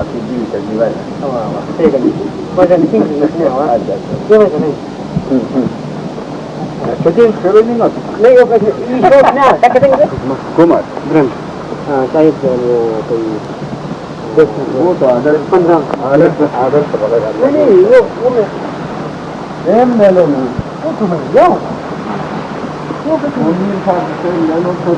في جيل تجربة هيك وجن كينج نحن كيف كان كتير خيرني ناس لا يوقف يشوف ناس كده كمر برن شايف کوئی وہ تو عادت 15 عادت پکڑ نہیں نہیں وہ میں ایم لے لو نا وہ تو میں جاؤں وہ کچھ نہیں تھا لے لو تو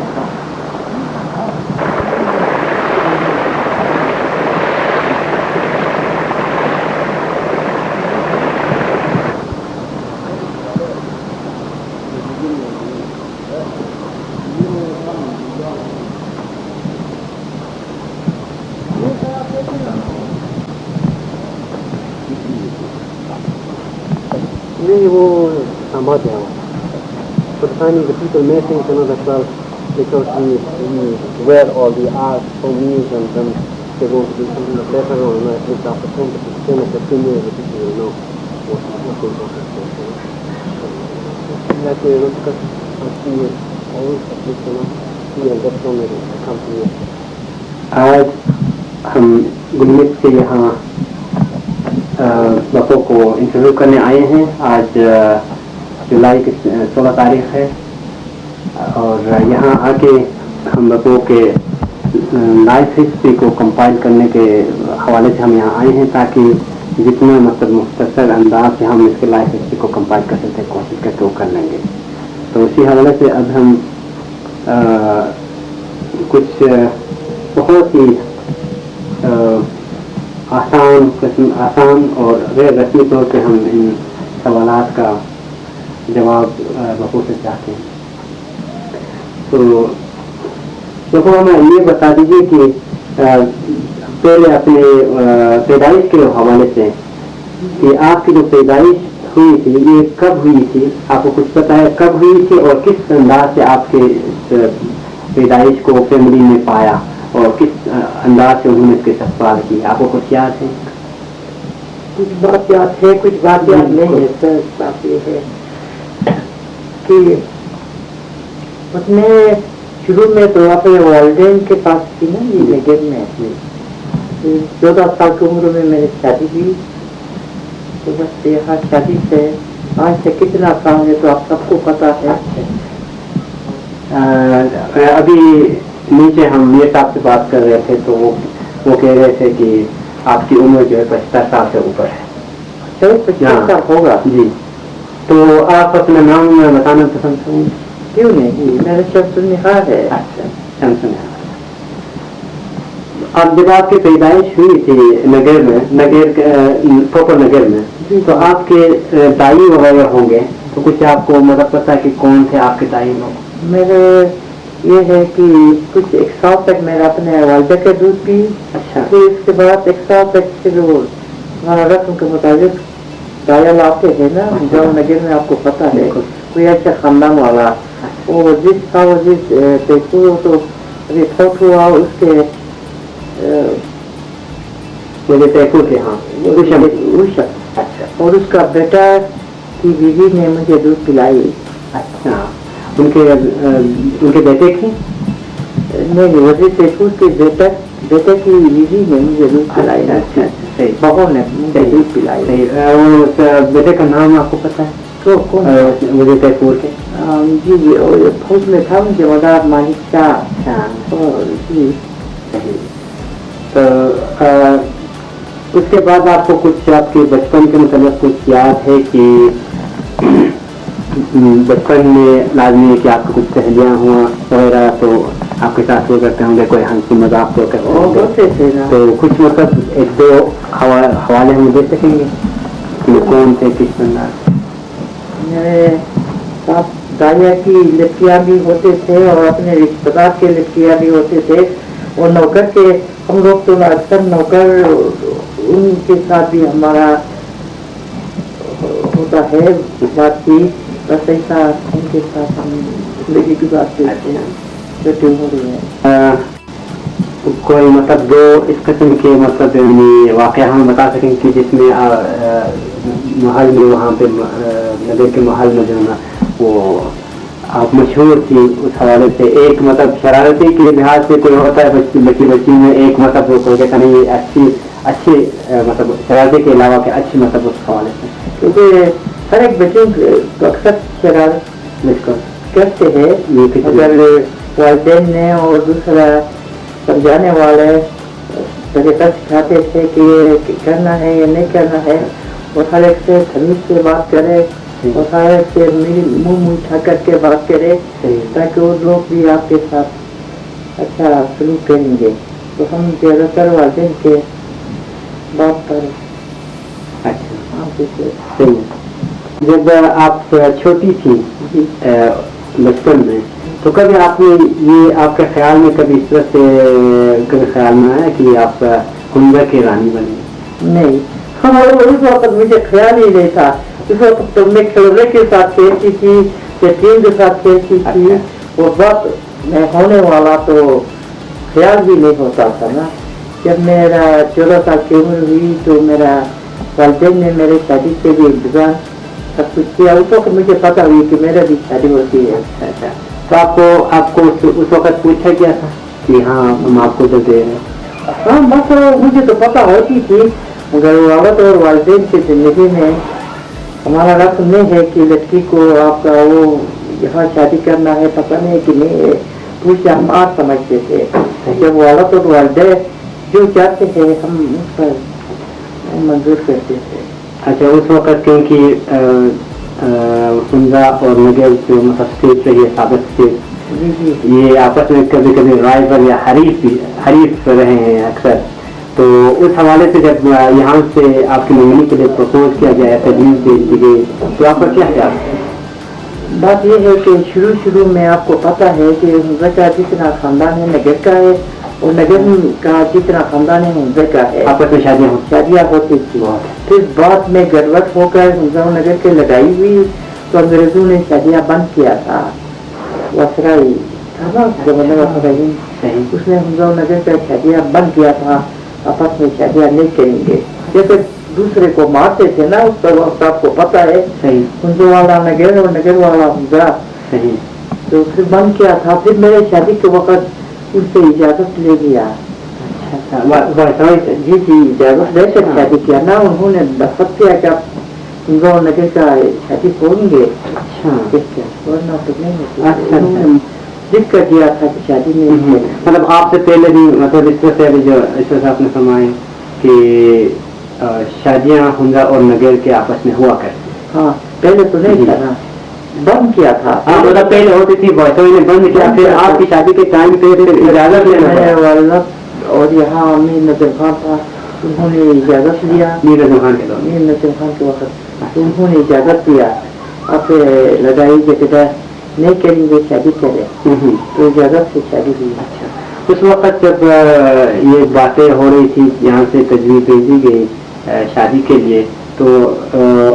نہیں وہ سمجھ گیا but finding the people making another well because we wear all the art for museums and they want to do something better on this opportunity to spend it for 2 years the people will know what they want to do. Like we look at see it always at least see and get from it come to you. آج ہم گلمت سے یہاں بپو کو interview کرنے آئے ہیں. آج جولائی کی 16 تاریخ ہے اور یہاں آ کے ہم بپو کے لائف ہسٹری کو کمپائل کرنے کے حوالے سے ہم یہاں آئے ہیں تاکہ جتنا مطلب مختصر انداز سے ہم اس کے لائف ہسٹری کو کمپائل کر سکتے ہیں کوشش کر کے وہ کر لیں گے. تو اسی حوالے سے اب ہم کچھ بہت ہی آسان اور غیر رسمی طور پہ ہم ان سوالات کا جواب بپو سے چاہتے ہیں. تو بپو ہمیں یہ بتا دیجیے کہ پہلے اپنے پیدائش کے حوالے سے کہ آپ کی جو پیدائش ہوئی تھی یہ کب ہوئی تھی, آپ کو کچھ پتا ہے کب ہوئی تھی اور کس انداز سے آپ کے پیدائش کو فیملی میں پایا اور کس انداز سے انہوں نے اس کے استقبال کی, آپ کو کچھ یاد ہے؟ کچھ بات یاد ہے کچھ بات یاد نہیں ہے. سر بات یہ ہے کہ اپنے شروع میں تو اپنے والدین کے پاس تھی نا یہ نگر میں 14 سال کی عمر میں میری شادی ہوئی. تو بس یہاں شادی سے آج سے کتنا سال ہے تو آپ سب کو پتا ہے. ابھی نیچے ہم یہ صاحب سے بات کر رہے تھے تو وہ کہہ رہے تھے کہ آپ کی عمر جو ہے 75 سال سے اوپر ہے. 75 سال ہوگا جی. تو آپ اپنا نام بتانا پسند کریں گے؟ کیوں نہیں, میرا شمس النہار ہے. اچھا شمس النہار. اب جب آپ کی پیدائش ہوئی تھی نگر میں, پراپر نگر میں, تو آپ کے دائی وغیرہ ہوں گے تو کچھ آپ کو مطلب پتا ہے کہ کون تھے آپ کے دائی لوگ؟ میرے یہ ہے کہ کچھ 1 سال تک میں اپنے والدہ کا دودھ پی. اچھا. پھر اس کے بعد 1 سال تک پھر وہ ہمارا رسم کے مطابق دایا لاتے ہیں نا جو نگر میں آپ کو پتا ہے کوئی ایسا خاندان والا وہ جس تھا وہ جس تیسور تو ابھی فوت ہوا اس کے مجھے تیسور کے ہاں اچھا اور اس کا بیٹا کی بیوی نے مجھے دودھ پلائی. اچھا. ان کے بیٹے کی نہیں وزیر تیسور کے بیٹے کی بیوی نے مجھے دودھ پلائی. اچھا صحیح. بہو نے مجھے دودھ پلائی. اس بیٹے کا نام آپ کو پتا ہے؟ وزیر تیسور کے جی جی فوج میں تھا مجھے وزار مالک شاہ. جی صحیح. تو اس کے بعد آپ کو کچھ آپ کے بچپن کے متعلق کچھ یاد ہے کہ بچپن میں لازمی ہے کہ آپ کو کچھ سہیلیاں ہوا وغیرہ تو آپ کے ساتھ وہ کرتے ہوں گے, کوئی ہنسی مذاق تو کرتے تھے تو کچھ مطلب 1-2 حوالے ہم دے سکیں گے کہ کون تھے کس انداز؟ میرے ساتھ دایا کی لڑکیاں بھی ہوتے تھے اور اپنے رشتے دار کے لڑکیاں بھی ہوتے تھے اور نوکر کے ہم لوگ تو اکثر نوکر ان کے ساتھ بھی ہمارا ہوتا ہے بات چیت. بس ایسا ان کے ساتھ ہم زندگی کی بات کرتے ہیں. کوئی مطلب 2 اس قسم کے مطلب واقعہ ہم بتا سکیں کہ جس میں محل میں وہاں پہ نگر کے محل میں جو ہے نا وہ آپ مشہور تھی اس حوالے سے. ایک مطلب شرارتی کے لحاظ سے کوئی ہوتا ہے بچی میں ایک مطلب وہ کہتا نہیں اچھی अच्छे मतलब शरारती के अलावा के अच्छे मतलब उस हवाले से? क्योंकि हर एक बच्चों को अक्सर शरारत बिल्कुल करते हैं, ये किसी अगर वालिदैन ने और दूसरा समझाने वाले तरीका सिखाते थे कि ये करना है या नहीं करना है, और हर एक से तमीज से बात करे और हर एक से मुंह मीठा करके बात करे ताकि वो लोग भी आपके साथ अच्छा सलूक करेंगे। तो हम ज़्यादातर वालिदैन के बात पर अच्छा आप जैसे सही है। जब आप छोटी थी बचपन में, तो कभी आपने ये आपके ख्याल में कभी इस तरह से कभी ख्याल में आया कि आप हुंडा की रानी बनी? नहीं, हमारे उस वक्त मुझे ख्याल ही नहीं था। उस वक्त तो मैं खिलौने के साथ खेलती थी या टीम के साथ खेलती थी, वो वक्त मैं होने वाला तो ख्याल भी नहीं होता था ना। जब मेरा 14 साल की उम्र हुई तो मेरा वालिदैन ने मेरे शादी के लिए इंतजाम सब कुछ किया। उस वक्त मुझे पता हुई कि मेरा भी शादी होती है। अच्छा, तो आपको उस वक्त पूछा गया था कि हाँ हम आपको तो दे रहे हैं? हाँ, बस मुझे तो पता होती थी, मगर औरत और वालिदैन की जिंदगी में हमारा रस्म नहीं है कि लड़की को आपका वो यहाँ शादी करना है, पता नहीं कि नहीं है, पूछे हम आज समझते थे। जब औरत और वालिदैन जो चाहते हैं हम उस पर मंजूर करते थे। अच्छा, उस वक्त क्योंकि हुंडा और नगर जो मतलब स्टेट रही है साबित स्टेट, जी जी, ये आपस में कभी कभी राइवल या हरीफ रहे हैं अक्सर। तो उस हवाले से जब यहाँ से आपकी मंगनी के लिए प्रपोज किया गया, तजवीज़ दे दी गई, तो आपका क्या ख्याल है? बात यह है कि शुरू में आपको पता है कि हुंडा का जितना खानदान है नगर का है, और नगर का जितना खानदान है हुंडा का है। आपस में शादियाँ होती थी। फिर बाद में गड़बड़ होकर हुंडा नगर के लगाई हुई तो अंग्रेजों ने शादियाँ बंद किया था। वसराई था ना गवर्नर वसराई, उसने हुंडा नगर का शादियाँ बंद किया था, आपस में शादियाँ नहीं करेंगे। जैसे दूसरे को मारते थे ना, उस वक्त आपको पता है हुंडा वाला नगर और नगर वाला हुंडा, तो फिर बंद किया था। फिर मेरे शादी के वक्त उनसे इजाजत ले लिया। अच्छा, जी जी, इजाजत लेकर शादी किया ना, उन्होंने दस्तखत किया कि आप हुंडा नगर का शादी करेंगे। अच्छा, वरना तो नहीं होती। अच्छा, जिद कर दिया था कि शादी नहीं है। मतलब आपसे पहले भी मतलब इस तरह से अभी जो इस तरह से आपने फरमाया कि शादियाँ हुंडा और नगर के आपस में हुआ करती? हाँ, पहले तो नहीं था ना, बंद किया था। हाँ, मतलब पहले होती थी, तो इन्हें बंद किया, फिर आपकी शादी के टाइम पे फिर इजाजत लेना पड़ा। और यहाँ मीर नजर खान था, उन्होंने इजाजत लिया। मीर नजर खान के दौर? मीर नजर खान के वक्त तो उन्होंने इजाजत दिया, आप लगाई जगह नहीं करेंगे, शादी करें, तो इजाजत से शादी हुई। अच्छा, उस वक्त जब ये बातें हो रही थी, यहाँ से तजवीज़ भेजी गई शादी के लिए, तो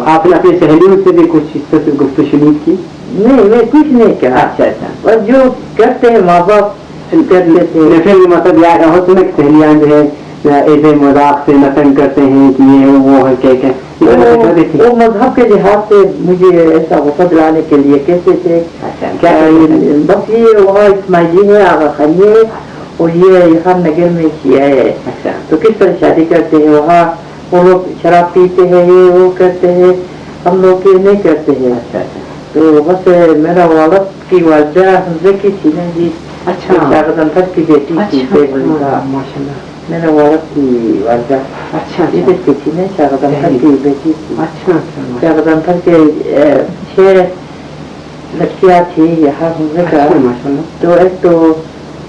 आपने अपनी सहेलियों से भी कुछ इस तरह से गुफ्तगू शुरू की? नहीं, मैं कुछ नहीं कहा। अच्छा अच्छा, और जो करते हैं माँ बाप करते थे। फिर मतलब यार हो तुम्हें सहेलियाँ जो है ऐसे मजाक से नतन करते हैं कि ये वो है क्या क्या, वो मजहब के लिहाज से मुझे ऐसा वफा दिलाने के लिए कहते थे। अच्छा, क्या बस ये वहाँ इस्माइली है, आगा खानी है, और ये यहाँ नगर में किया है। अच्छा, तो किस तरह शादी करते हैं, वहाँ वो लोग शराब पीते हैं, ये वो करते हैं, हम लोग ये नहीं करते हैं। अच्छा, तो बस मेरा वालद की वालदा हमसे की थी ना जी। अच्छा, शागद अंतर की बेटी थी, माशाल्लाह, मेरा वालद की वालदा अच्छा इधर की थी ना, शागद अंतर की बेटी थी। अच्छा, शागद अंतर के 6 लड़कियाँ थी यहाँ हमसे का। माशाल्लाह। तो एक तो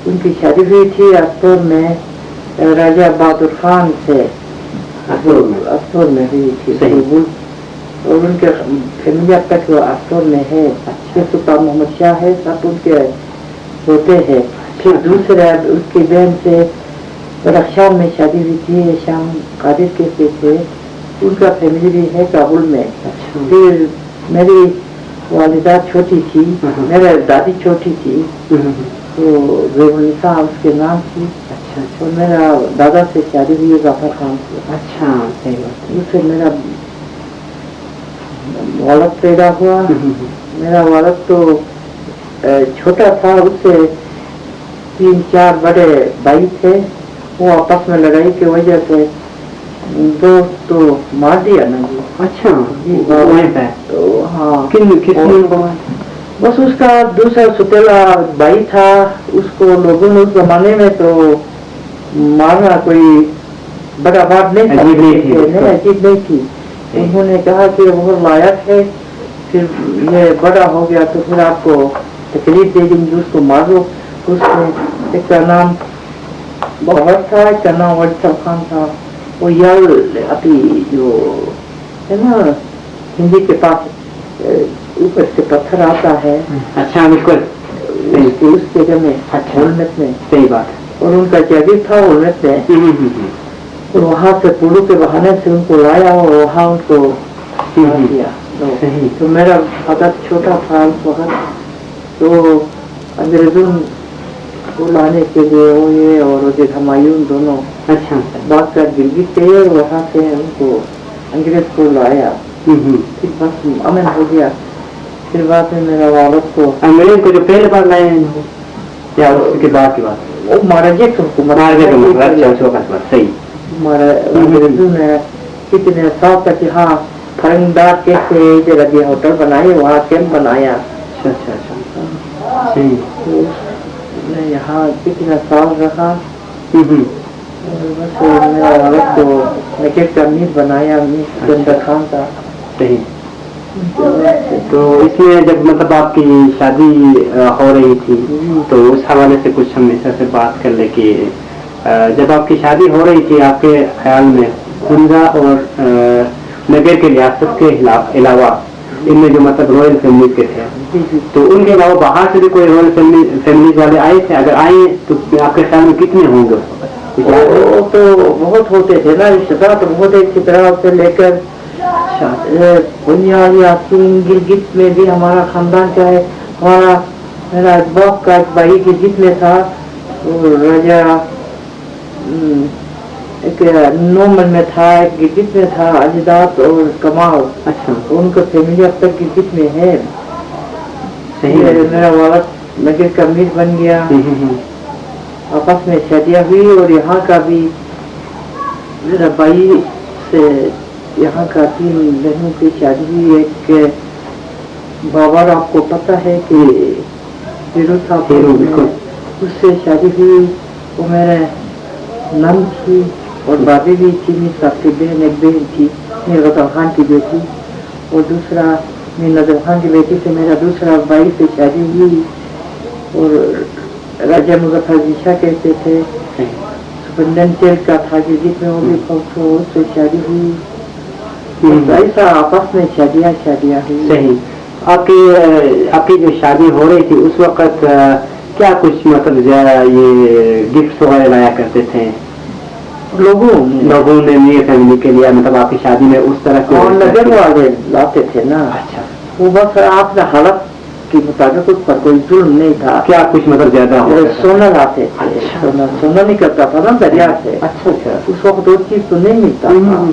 उनकी शादी हुई थी अस्तूर में, राजा बहादुर खान से अस्तूर में हुई थी। और उनके फैमिली अब तक अस्तूर में है। सुल्तान मोहम्मद शाह है, सब उनके होते हैं। फिर दूसरे उसकी बहन से रक्षाम में शादी हुई थी, शाम कादिर के थे, उनका फैमिली भी है काबुल में। फिर मेरी वालिदा छोटी थी, मेरी दादी छोटी थी, तो रेबुलनिसा उसके नाम थी। अच्छा, तो मेरा दादा से शादी हुई जाफर खान से। अच्छा, सही बात। उससे मेरा वालद पैदा हुआ। मेरा वालद तो छोटा था, उससे 3-4 बड़े भाई थे, वो आपस में लड़ाई की वजह से दोस्त तो मार दिया ना जी। अच्छा जी, वहीं पे तो हाँ कितने को बस उसका दूसरा सुतेला भाई था, उसको लोगों ने उस जमाने में तो मारना कोई बड़ा बात नहीं अजीब नहीं थी। नहीं अजीब नहीं थी। उन्होंने कहा कि वो लायक है, फिर ये बड़ा हो गया तो फिर आपको तकलीफ दे देंगे, उसको मारो। उसने एक का नाम बहुत था, एक का नाम वत्सल खान था। वो यार अभी जो है ना हिंदी के पास ऊपर से पत्थर आता है, अच्छा बिल्कुल उस जगह में होलमेट में, सही बात। और उनका जागीर था होलमेट में, और वहाँ से पुलू के बहाने से उनको लाया और वहाँ उनको मार दिया। तो मेरा भगत छोटा था उस वक्त, तो अंग्रेजों को लाने के लिए वो ये और वो हमायूं दोनों अच्छा बात कर गिरगिट थे, वहाँ से उनको अंग्रेज को लाया। फिर बस अमन हो गया। फिर बाद में मेरा वालद को अंग्रेज को जो पहले बार लाए हैं या उसके बाद की बात? वो मारा गया, तुमको मार गया। सही मारा अंग्रेजों ने कितने साल तक यहाँ फरंगदार कैसे जगह दिया, होटल बनाए, वहाँ कैंप बनाया। अच्छा अच्छा अच्छा सही। तो मैं यहाँ कितना साल रहा। बस मेरा वालद को नकेट का मीर बनाया, मीर चंदा खान का। सही। तो इसमें जब मतलब आपकी शादी हो रही थी तो उस हवाले से कुछ हम इस से बात कर ले कि जब आपकी शादी हो रही थी आपके ख्याल में हुंजा और नगर के रियासत के अलावा इनमें जो मतलब रॉयल फैमिली के थे, तो उनके अलावा बाहर से भी कोई रॉयल फैमिली वाले आए थे? अगर आए तो आपके ख्याल में कितने होंगे? वो तो बहुत होते थे ना रिश्तेदार, तो बहुत एक चित्राव से लेकर बुनियाद यासीन गिलगित में भी हमारा खानदान का है। हमारा मेरा बाप का एक भाई गिलगित में था, राजा एक नोमन में था, एक गिलगित में था, अजदात और कमाल। अच्छा उनका फैमिली अब तक गिलगित में है। सही है। मेरा वालद नगर का मीर बन गया, आपस में शादियाँ हुई, और यहाँ का भी मेरा भाई से यहाँ का 3 बहनों की शादी हुई। एक बाबर आपको पता है कि हीरो था, उससे शादी हुई, वो मेरे नंद थी, और बाबी भी थी, मेरी सबकी बहन एक बहन थी, मेरे गौतम खान की बेटी, और दूसरा मेरी नजर खान की बेटी से मेरा दूसरा भाई से शादी हुई। और राजा मुजफ्फर जीशा कहते थे, सुपरडेंटेल का था गिरगित में, वो भी उससे शादी हुई। ऐसा आपस में शादियाँ हुई। सही। आपकी जो शादी हो रही थी उस वक्त क्या कुछ मतलब ये गिफ्ट वगैरह लाया करते थे लोगों ने मेरी फैमिली के लिए? मतलब आपकी शादी में उस तरह के नगर वाले लाते थे ना। अच्छा वो बस आपने हालत के मुताबिक उस पर कोई जुल्म नहीं था। क्या कुछ मतलब ज्यादा सोना लाते थे। अच्छा। सोना निकलता था ना दरिया से। अच्छा अच्छा। उस वक्त वो चीज तो नहीं मिलता था,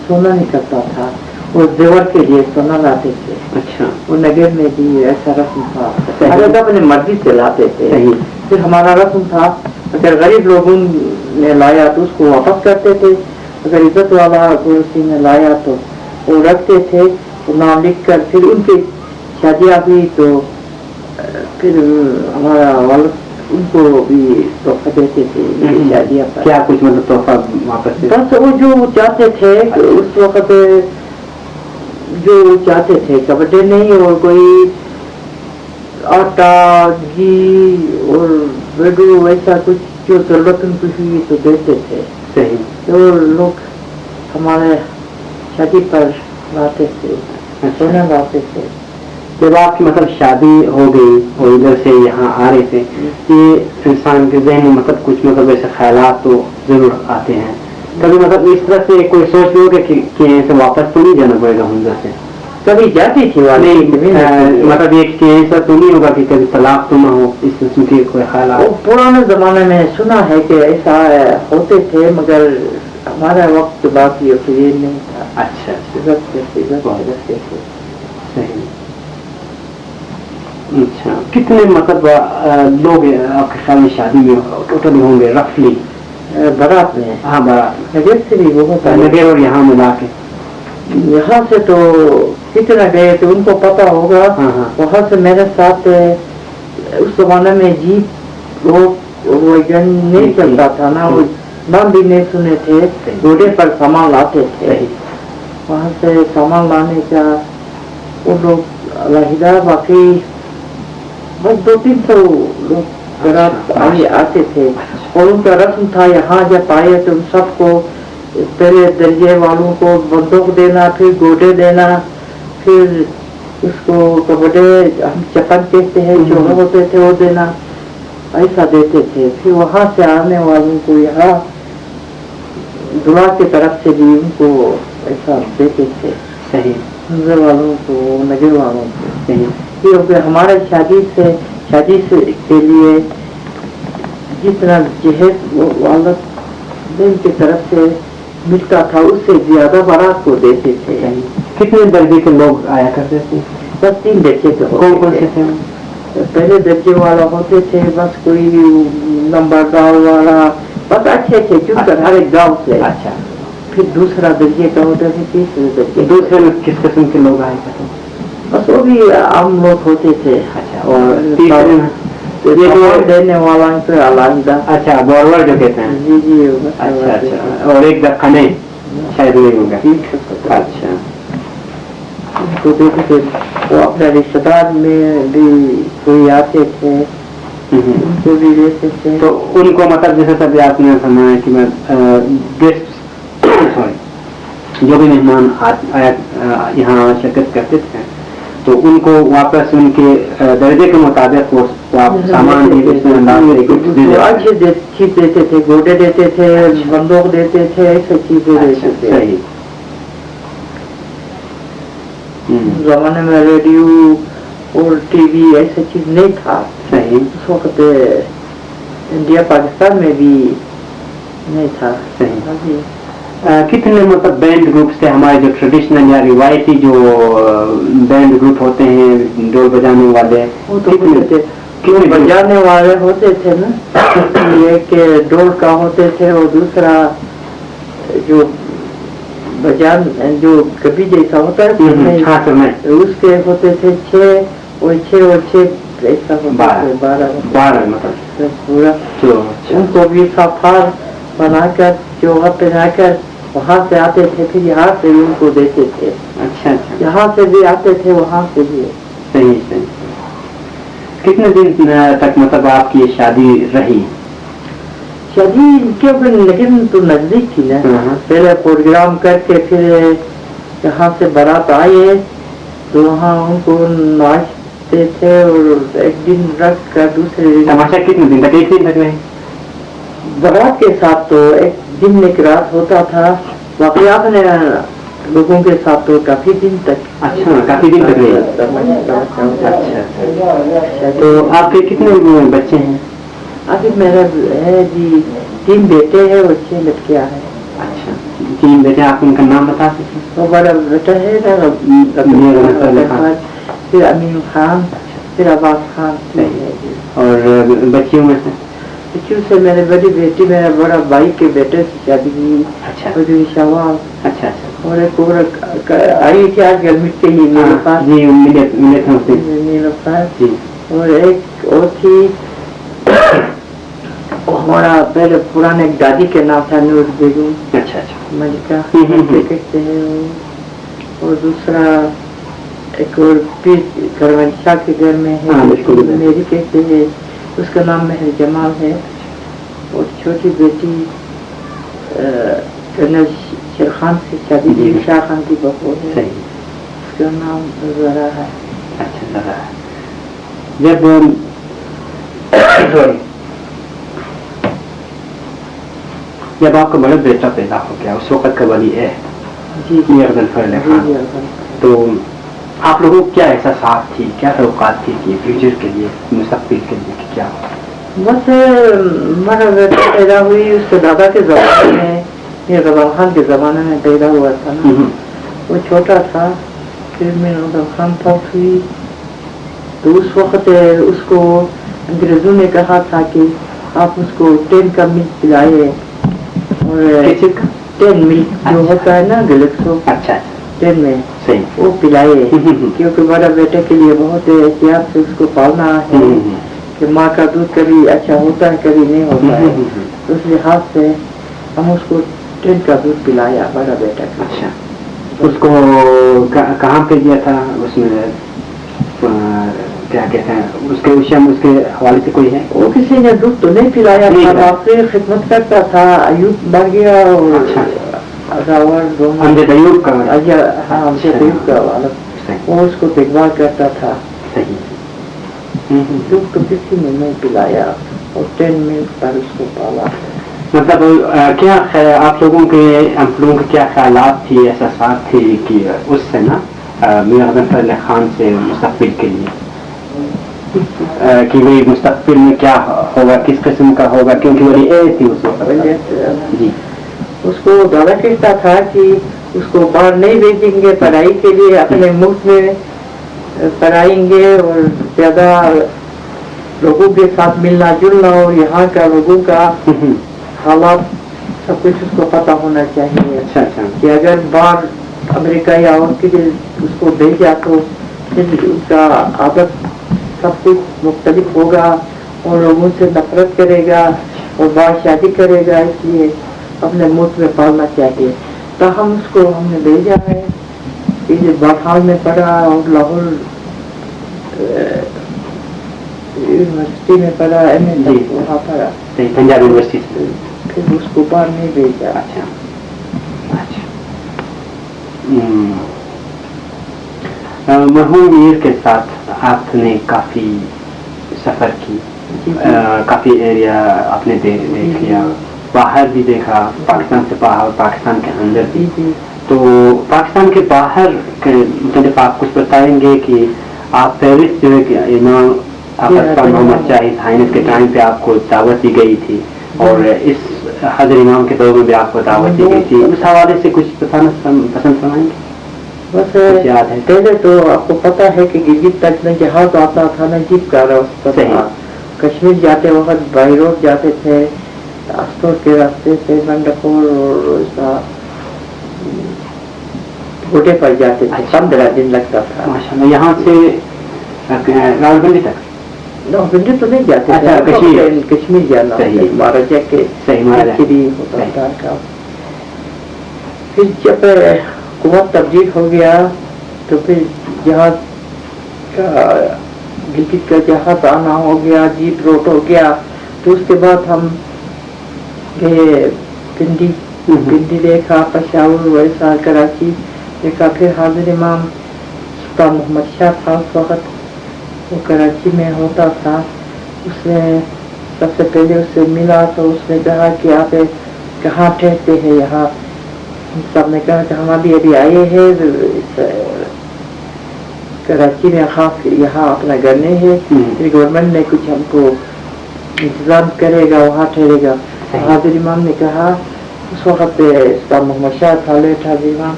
सोना निकलता था, वो जेवर के लिए सोना लाते थे। अच्छा। वो नगर में भी ऐसा रस्म था, अगर अपने मर्जी से लाते थे। फिर हमारा रस्म था, अगर गरीब लोगों ने लाया तो उसको वापस करते थे, अगर इज्जत वाला किसी ने लाया तो वो रखते थे, तो नाम लिख कर फिर उनकी शादियाँ हुई। तो फिर हमारा वालद उनको भी तोहफा देते थे शादियाँ पर। क्या कुछ मतलब तोहफा वापस? बस वो जो चाहते थे उस वक्त, जो चाहते थे, कपड़े नहीं, और कोई आटा घी और बेडू वैसा कुछ जो जरूरत उनको हुई तो देते थे। सही। तो लोग हमारे शादी पर लाते थे, सोना लाते थे। जब आपकी मतलब शादी हो गई और इधर से यहाँ आ रहे थे, ये इंसान के जहन में मतलब कुछ मतलब ऐसे ख्यालात तो जरूर आते हैं। कभी मतलब इस तरह से कोई सोच लोगे कि ऐसे वापस तो नहीं जाना पड़ेगा उधर से? कभी जाती थी वाली मतलब एक ऐसा तो नहीं होगा कि कभी तलाक तो ना हो, इस किस्म के कोई ख्याल? पुराने जमाने में सुना है कि ऐसा होते थे, मगर हमारा वक्त बात ये नहीं था। अच्छा। सही। अच्छा, कितने मतलब लोग आपके ख्याल में शादी में टोटल होंगे रफली? बारात में, हाँ बारात नगर से भी बहुत में आए। नगर और यहाँ मिला के। यहाँ से तो कितना गए थे उनको पता होगा। हाँ हाँ वहाँ से मेरे साथ उस जमाने में जीप वो गन नहीं चलता था ना, वो नाम भी नहीं सुने थे, घोड़े पर सामान लाते थे। वहाँ से सामान लाने का वो लोग अलहिदा, बाकी बस 200-300 लोग बारात आते थे। और उनका रस्म था यहाँ जब आए तो उन सबको पहले दर्जे वालों को बंदूक देना, फिर गोटे देना, फिर उसको कपड़े हम चपन कहते हैं जो होते थे वो देना, ऐसा देते थे। फिर वहाँ से आने वालों को यहाँ दुआ की तरफ से भी उनको ऐसा देते थे। सही। नगर वालों को, नगर वालों को। सही। ये हो गया हमारे शादी से के लिए जितना जहेज वाला दिन की तरफ से मिलता था उससे ज्यादा बारात को देते थे। कितने दर्जे के लोग आया करते थे? बस 3 दर्जे के। कौन कौन से थे? पहले दर्जे वाला होते थे बस कोई नंबरदार वाला, बस अच्छे चुपकर हर एक गाँव से। अच्छा। फिर दूसरा दर्जे का होता था, तीसरे दर्जे। दूसरे में किस किस्म के लोग आए करते? बस वो भी आम लोग होते थे। अच्छा। और तीसरे में ये जो देने वाला तो अलहदा। अच्छा, बोरवर जो कहते हैं। जी जी। अच्छा अच्छा। और एक दखने शायद वही होगा। अच्छा। तो देते थे वो अपने रिश्तेदार में भी कोई आते थे उनको भी देते थे। तो उनको मतलब जैसे सभी आपने सुना कि मैं गेस्ट सॉरी जो भी मेहमान आया यहाँ शिरकत करते थे तो उनको वापस उनके दर्जे के मुताबिक वो सामान भी अच्छी चीज देते थे, गोटे देते थे, बंदूक देते थे, ऐसी चीजें देते थे। सही। जमाने में रेडियो और टीवी ऐसा चीज नहीं था। सही। उस वक्त इंडिया पाकिस्तान में भी नहीं था। सही। कितने मतलब बैंड ग्रुप थे हमारे जो ट्रेडिशनल या रिवायती जो बैंड ग्रुप होते हैं डोल बजाने वाले? वो तो होते थे, क्यों बजाने वाले होते थे ना, एक डोल का होते थे और दूसरा जो बजान जो कभी जैसा होता है हाँ में उसके होते थे 6 और 6 ऐसा होता है 12 मतलब पूरा। तो उनको भी सफार बनाकर जोगा पहनाकर वहाँ से आते थे, फिर यहाँ से भी उनको देते थे। अच्छा अच्छा। यहाँ से भी आते थे वहाँ से भी। सही सही। कितने दिन तक मतलब आपकी शादी रही? शादी क्योंकि लेकिन तो नजदीक थी ना, पहले प्रोग्राम करके फिर यहाँ से बारात आए तो वहाँ उनको नाचते थे और एक दिन रख कर दूसरे दिन। तमाशा कितने दिन तक? 1 दिन तक रहे? बारात के साथ तो एक दिन एक रात होता था, बाकी आपने लोगों के साथ तो काफी दिन तक। अच्छा, काफी दिन तक रहे। अच्छा। तो आपके कितने बच्चे हैं? अभी मेरा है जी 3 बेटे हैं और 6 लड़कियां हैं। अच्छा, 3 बेटे। आप उनका नाम बता सकते हैं? वो बड़ा बेटा है फिर अमीन खान, फिर अब्बास खान। और बच्चियों में से? बच्चों से मेरे बड़ी बेटी मेरा बड़ा भाई के बेटे से शादी की। अच्छा। अच्छा अच्छा। और एक और आई थी आज गर्मी के ही मेरे पास जी, मिले थे जी। और एक और थी हमारा पहले पुराने दादी के नाम था नूर बेगम। अच्छा अच्छा। मलिका कहते हैं। और दूसरा एक और पीर करवन शाह के घर में है, मेरी कहते हैं, उसका नाम महर जमाल है। और छोटी बेटी कर्नल शेर खान से शादी की, शाह खान की बहू है, उसका नाम जरा है। अच्छा जरा है। जब जब आपका बड़ा बेटा पैदा हो गया उस वक्त का वली है जी तो आप लोगों को क्या एहसास थी, क्या तवक्कात थी कि फ्यूचर के लिए, मुस्तकबिल के लिए कि क्या? बस मेरा बेटा पैदा हुई उसके दादा के ज़माने में, ये गदर खान के ज़माने में पैदा हुआ था ना, वो छोटा था। फिर मेरा गदर खान फौत हुई तो उस वक्त उसको अंग्रेज़ों ने कहा था कि आप उसको 10 का मिल्क पिलाए और किस चीज का? 10 मिल्क जो होता है ना गैलेक्सो अच्छा 10 में सही वो पिलाए, क्योंकि बड़ा बेटे के लिए बहुत एहतियात से उसको पालना है कि माँ का दूध कभी अच्छा होता है कभी नहीं होता है, तो इस लिहाज से हम उसको 10 का दूध पिलाया बड़ा बेटा का। अच्छा उसको कहाँ पे दिया था उसमें क्या कहते हैं उसके विषय में उसके हवाले से कोई है? वो किसी ने दूध तो नहीं पिलाया था, बापरे खिदमत करता था, अयूब मर गया और रावण दोनों अयूब का हाँ अयूब का वाला वो उसको देखभाल करता था। सही दूध तो किसी ने नहीं पिलाया और 10 मिनट पर उसको पाला। मतलब क्या आप लोगों के क्या ख्यालात थी एहसास थी कि उससे ना मीर गज़नफ़र अली खान से मुस्तक़बिल के लिए कि भाई मुस्तक़बिल में क्या होगा किस किस्म का होगा, क्योंकि बड़ी एज थी उस वक्त जी। उसको दादा कहता था कि उसको बाहर नहीं भेजेंगे पढ़ाई के लिए, अपने मुल्क में पढ़ाएंगे और ज्यादा लोगों के साथ मिलना जुलना और यहाँ का लोगों का हालात सब कुछ उसको पता होना चाहिए। अच्छा कि अगर बाहर अमेरिका या और किसी उसको भेजा तो फिर उसका आदत सब कुछ मुख्तलिफ होगा और लोगों से नफरत करेगा और बाहर शादी करेगा, इसलिए अपने मुल्क में पालना चाहिए। तो हम उसको हमने भेजा है, ये बहाल में पढ़ा और लाहौर यूनिवर्सिटी में पढ़ा, MA वहाँ पढ़ा, पंजाब यूनिवर्सिटी। फिर उसको बाहर नहीं भेजा। अच्छा मरहूम मीर के साथ आपने काफ़ी सफ़र की, काफ़ी एरिया आपने देख लिया, बाहर भी देखा, पाकिस्तान से बाहर पाकिस्तान के अंदर भी। तो पाकिस्तान के बाहर के मतलब आप कुछ बताएंगे कि आप पेरिस जो है कि इमाम मोहम्मद शाहिद हाइनस के टाइम पे आपको दावत दी गई थी और इस हज़रत इमाम के दौर में भी आपको दावत दी गई थी, उस हवाले से कुछ बताना पसंद फरमाएंगे? बस याद है पहले तो आपको पता है कि गिलगित तक में जहाज आता था ना, जीप का रास्ता था, कश्मीर जाते वक्त बाई रोड जाते थे, अस्तोर के रास्ते से मंडपोर और घोटे पर जाते थे, 15 दिन लगता था। माशाल्लाह। यहाँ से रावलपिंडी तक? रावलपिंडी तो नहीं जाते थे, कश्मीर जाना महाराजा के होता था। फिर जब हुकूमत तब्दील हो गया तो फिर जहाज का गिलगित का जहाज आना हो गया, जीप रोड हो गया, तो उसके बाद हम गए पिंडी देखा, पेशावर, वैसा कराची देखा। फिर हाजिर इमाम सुल्तान मोहम्मद शाह था उस वक्त, वो कराची में होता था, उसने सबसे पहले उससे मिला तो उसने कहा कि आप कहाँ ठहरते हैं यहाँ? सब ने कहा कि हम अभी आए हैं कराची में, खास यहाँ अपना घर नहीं है, फिर गवर्नमेंट ने कुछ हमको इंतजाम करेगा, वहाँ ठहरेगा। हाजिर इमाम ने कहा, उस वक्त सुल्तान मोहम्मद शाह था, हाजिर इमाम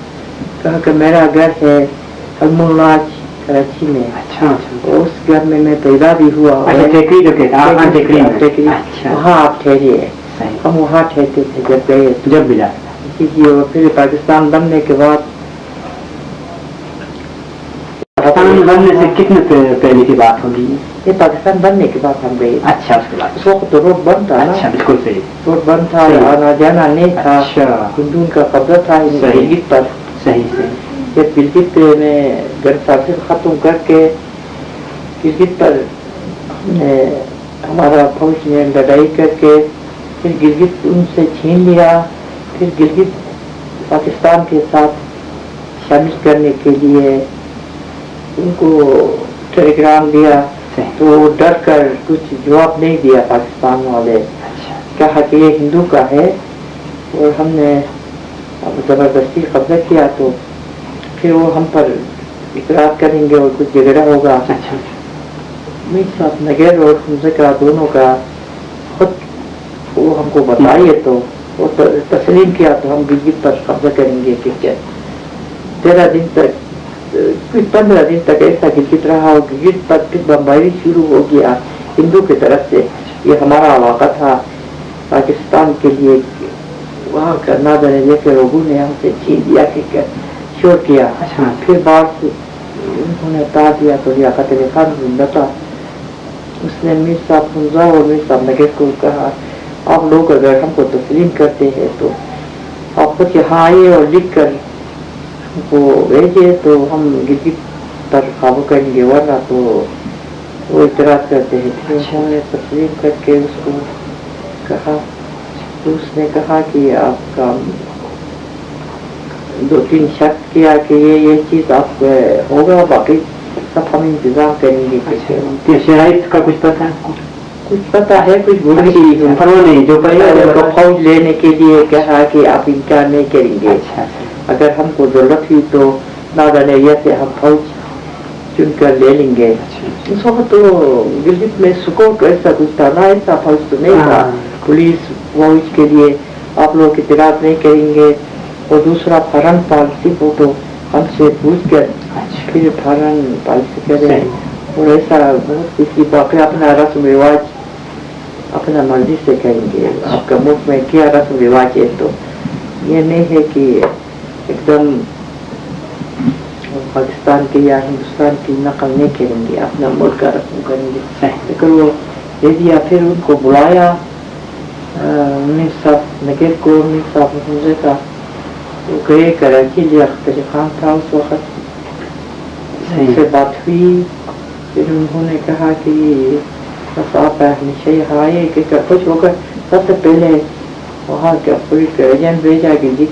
कहा कि मेरा घर है अलमुलाज कराची में। अच्छा। उस घर में मैं पैदा भी हुआ, वहाँ आप ठहरिए। हम वहाँ ठहरते थे जब गए, जब भी जाए जी। और फिर पाकिस्तान बनने के बाद, पाकिस्तान बनने से कितने पहले की बात होगी? ये पाकिस्तान बनने के बाद हम गए। अच्छा, उसके बाद उस वक्त तो रोड बंद था। अच्छा, बिल्कुल सही। रोड बंद था, आना जाना नहीं था। हिंदू का कब्जा था गिलगित पर। सही। जब गिलगित में घर साफिर खत्म करके गिलगित पर हमने हमारा फौज ने लड़ाई करके फिर गिलगित उनसे छीन लिया। फिर गिलगित पाकिस्तान के साथ शामिल करने के लिए उनको टेलीग्राम दिया, तो वो डर कर कुछ जवाब नहीं दिया पाकिस्तान वाले। कहा कि ये हिंदू का है और हमने ज़बरदस्ती कब्जा किया तो फिर वो हम पर इकरार करेंगे और कुछ झगड़ा होगा। मेरे साथ नगर और हमज़करा दोनों का खुद वो हमको बताइए तो वो तस्लीम किया, तो हम गिलगित पर कब्जा करेंगे। ठीक है, 13 दिन तक, कुछ 15 दिन तक ऐसा गिलगित रहा और गिलगित पर फिर बमबारी शुरू हो गया हिंदू की तरफ से। ये हमारा इलाका था, पाकिस्तान के लिए वहाँ का नादर एरिया के लोगों ने हमसे छीन दिया कि शोर किया। अच्छा। फिर बाहर से उन्होंने हटा दिया तो लियाकत अली खान जिंदा था, उसने मीर साहब हमजा और मीर साहब नगर को कहा आप लोग अगर हमको तस्लीम करते हैं तो आप कुछ यहाँ आइए और लिख कर हमको भेजिए तो हम गिरगिट पर काबू करेंगे, वरना तो वो इतराज़ करते हैं। फिर उन्होंने तस्लीम करके उसको कहा तो उसने कहा कि आपका 2-3 शर्त किया कि ये चीज़ आप होगा, बाकी सब हम इंतजाम करेंगे। अच्छा, शराइत का कुछ पता है? कुछ पता है, कुछ भूल परवाह नहीं, जो पहले फौज लेने के लिए कहा कि आप इनकार नहीं करेंगे। अच्छा, अगर हमको जरूरत हुई तो नादर एरिया से हम फौज चुनकर ले लेंगे। उस वक्त तो गिलगित में सुकून ऐसा कुछ था ना, ऐसा फौज तो नहीं था। पुलिस फौज के लिए आप लोग इतराज नहीं करेंगे, और दूसरा फौरन पॉलिसी को तो हमसे पूछ कर फिर फौरन पॉलिसी करें, और ऐसा बहुत किसी बाकी अपना रस्म रिवाज अपना मर्जी से करेंगे। आपका मुल्क में क्या रस्म रिवाज है, तो ये नहीं है कि एकदम पाकिस्तान के या हिंदुस्तान की नकल नहीं करेंगे, अपना मुल्क का रस्म करेंगे। लेकिन वो दे दिया, फिर उनको बुलाया मीर साहब नगर को, मीर साहब हमजे का, वो गए कराची, लियाकत अली खान था उस वक्त, उनसे बात हुई। फिर उन्होंने कहा कि बस आप हमेशा यहाँ आए कि कुछ होकर सबसे पहले वहाँ का पुलिस का एजेंट भेजा गिलगित,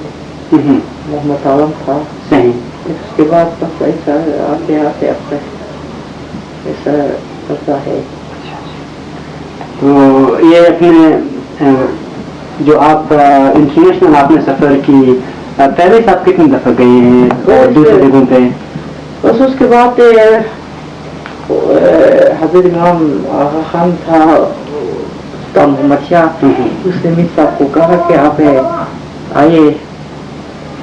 मोहम्मद आलम था। सही। फिर उसके बाद बस ऐसा आते आते अब तक ऐसा करता है। तो ये अपने जो आप इंटरनेशनल आपने सफ़र की, पहले से आप कितनी दफ़ा गए हैं दूसरी जगहों पे? बस उसके बाद हज़रत इमाम आगा खान था उस्ताद मोहम्मद शाह, उसने मीर साहब को कहा कि आप आइए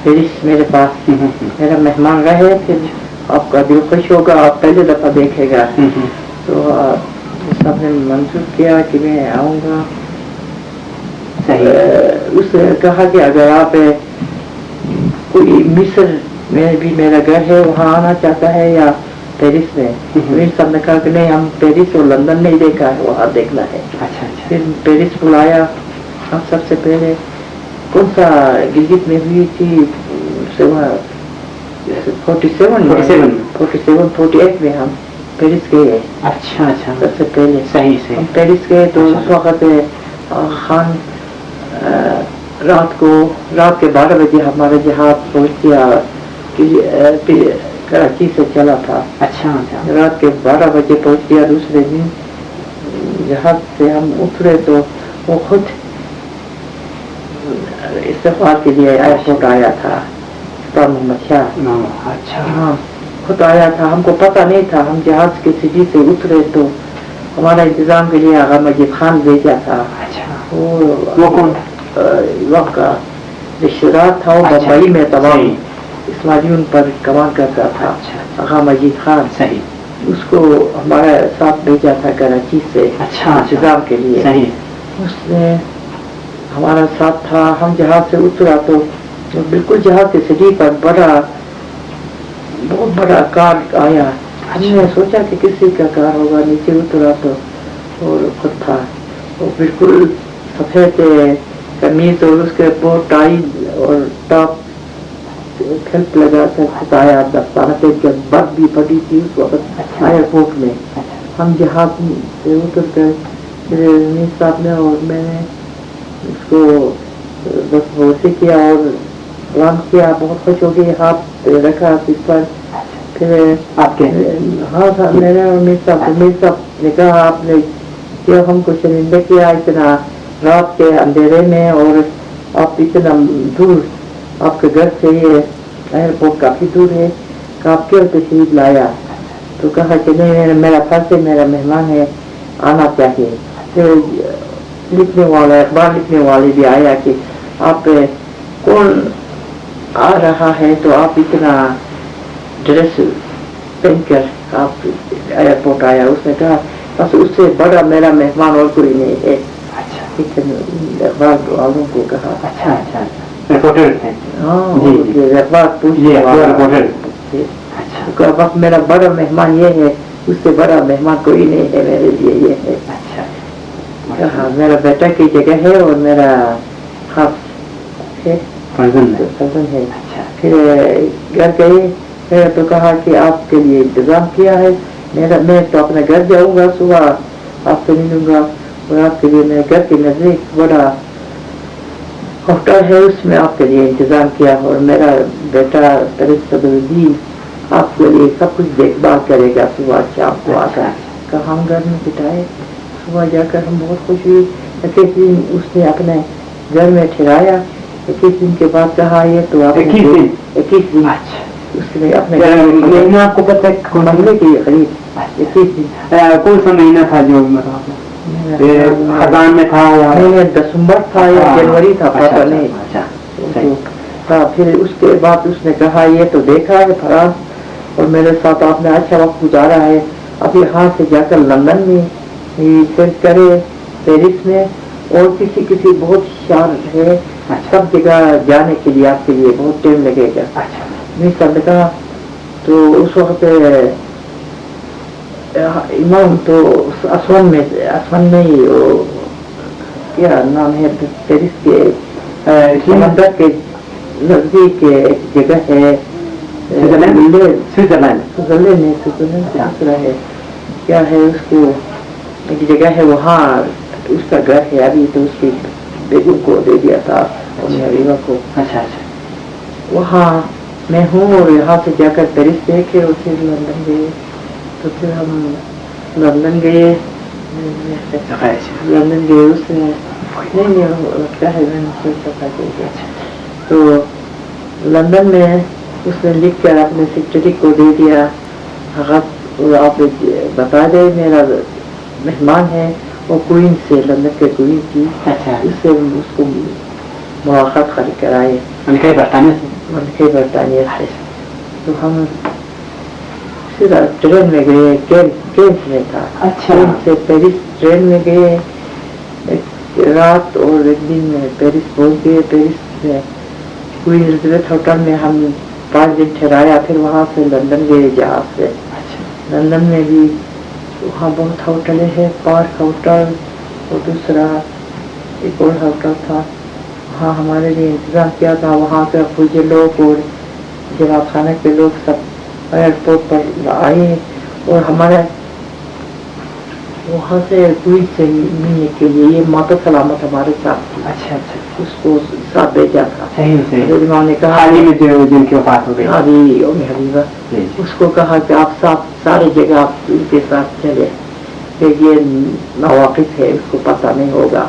पेरिस मेरे पास, मेरा मेहमान रहे, फिर आपका दिल खुश होगा, आप पहले दफ़ा देखेगा। तो साहब ने मंजूर किया कि मैं आऊँगा। उसने कहा कि अगर आप कोई मिस्र में भी मेरा घर है वहाँ आना चाहता है या पेरिस में, मीर साहब ने कहा कि नहीं, हम पेरिस और लंदन नहीं देखा है, वहाँ देखना है। अच्छा। फिर पेरिस बुलाया। हम सबसे पहले कौन सा गिलगित में हुई थी 47 में हम पेरिस गए। अच्छा अच्छा, सबसे पहले सही से हम पेरिस गए तो उस वक्त खान रात के 12 बजे हमारा जहाज पहुँच गया, कराची से चला था। अच्छा अच्छा, रात के 12 बजे पहुँच गया। दूसरे दिन जहाज से हम उतरे तो वो खुद इस्तेफार के लिए एयरपोर्ट आया था, उस्ताद मोहम्मद शाह। अच्छा, हाँ, खुद आया था, हमको पता नहीं था। हम जहाज के सीढ़ी से उतरे तो हमारा इंतजाम के लिए आगा मजीद खान भेजा था। अच्छा, वो कौन वक्त का रिश्तेदार था, वो बम्बई में तमाम इस्माइलियों पर कमान करता था। आगा मजीद खान, सही, उसको हमारा साथ भेजा था कराची से। अच्छा, इंतजाम के लिए। सही, उसने हमारा साथ था। हम जहाज से उतरा तो बिल्कुल जहाज के सीढ़ी पर बहुत बड़ा कार आया। हमने सोचा कि किसी का कार होगा, नीचे उतरा तो और खुद था। वो बिल्कुल सफेद कमीज और उसके ऊपर टाई और टॉप खेल्प लगा कर खुद आया। दस्ताना पे बर्फ भी पड़ी थी उस वक्त एयरपोर्ट में। हम जहाज से उतर कर मीर साहब ने और मैंने उसको बस भरोसे किया और सलाम किया। बहुत खुश हो गई, हाथ रखा इस पर। फिर आपके हाँ साहब, मैंने और मीर साहब ने कहा आपने क्यों हमको शर्मिंदा किया इतना रात के अंधेरे में, और आप इतना दूर, आपके घर से ये एयरपोर्ट काफ़ी दूर है, आप क्यों तशरीफ लाया? तो कहा कि नहीं, मेरा फर्ज है, मेरा मेहमान है, आना चाहिए। फिर लिखने वाला, अखबार लिखने वाले भी आया कि आप कौन आ रहा है, तो आप इतना ड्रेस पहनकर आप एयरपोर्ट आया। उसने कहा बस उससे बड़ा मेरा मेहमान और कोई नहीं है। लेकिन अखबार वालों को कहा अच्छा अच्छा अच्छा रिपोर्टर थे हाँ जी, ये अखबार ये पूछने अखबार वाला रिपोर्टर थे। अच्छा तो कहा, "बस मेरा बड़ा मेहमान ये है, उससे बड़ा मेहमान कोई नहीं है मेरे लिए ये है।" अच्छा कहा मेरा बेटा की जगह है और मेरा खास है फर्जन है कजन है। अच्छा फिर घर गए फिर तो कहा कि आपके लिए इंतजाम किया है मैं तो अपने घर जाऊंगा सुबह आपसे मिलूंगा और आपके लिए मेरे घर के नजदीक बड़ा होटल है उसमें आपके लिए इंतजाम किया और मेरा बेटा सदरुद्दीन आपके लिए सब कुछ देखभाल करेगा सुबह शाम को आकर। कहा हम घर में बिठाए सुबह जाकर हम बहुत खुश हुई। 21 दिन उसने अपने घर में ठहराया। 21 दिन के बाद कहा ये तो आप 21 दिन अच्छा उसने अपने महीना आपको पता है कौन सा महीने की करीब 21 दिन कौन सा महीना था जो मतलब खजान में था या नहीं दिसंबर था या जनवरी था पता नहीं। अच्छा तो हाँ फिर उसके बाद उसने कहा ये तो देखा है फराज और मेरे साथ आपने अच्छा वक्त गुजारा है अब यहाँ से जाकर लंदन में फिर करे पेरिस में और किसी बहुत शान है सब जगह जाने के लिए आपके लिए बहुत टाइम लगेगा। अच्छा नहीं सब कहा तो उस वक्त इमाम तो असवन में ही वो क्या नाम है पेरिस के समंदर के नजदीक एक जगह है स्विट्जरलैंड दूसरा है क्या है उसको एक जगह है वहाँ उसका घर है अभी तो उसकी बेगम को दे दिया था अपनी हरीवा को। अच्छा अच्छा वहाँ मैं हूँ और यहाँ से जाकर पेरिस देखे और फिर लंदन गए तो फिर हम लंदन गए उसने नहीं लगता है मैंने तो लंदन में उसने लिख कर अपने सेक्रेटरी को दे दिया आप बता दे मेरा मेहमान है वो क्वीन से लंदन के क्वीन की अच्छा उससे उसको मुलाकात कराए बरतानिया से तो हम सीधा ट्रेन में गए केंट में था। अच्छा ट्रेन से पेरिस ट्रेन में गए एक रात और एक दिन में पेरिस पहुंच गए। पेरिस में क्वीन एलिजाबेथ होटल में हम 5 दिन ठहराया फिर वहाँ से लंदन गए जहाज से। लंदन में भी वहाँ बहुत होटलें हैं पार्क होटल और दूसरा एक और होटल था वहाँ हमारे लिए इंतजाम किया था। वहाँ के फौजी लोग और जनाब खाने के लोग सब एयरपोर्ट पर आए और हमारे वहाँ से क्वीन से मिलने के लिए ये माता सलामत हमारे साथ थी। अच्छा अच्छा उसको साथ भेजा था। सही से इमाम ने कहा हाल ही में जो जिनकी वफात हो गई अभी हबीबा उसको कहा कि आप सारी जगह आप उनके साथ चले कि ये नावाकिफ है उसको पता नहीं होगा।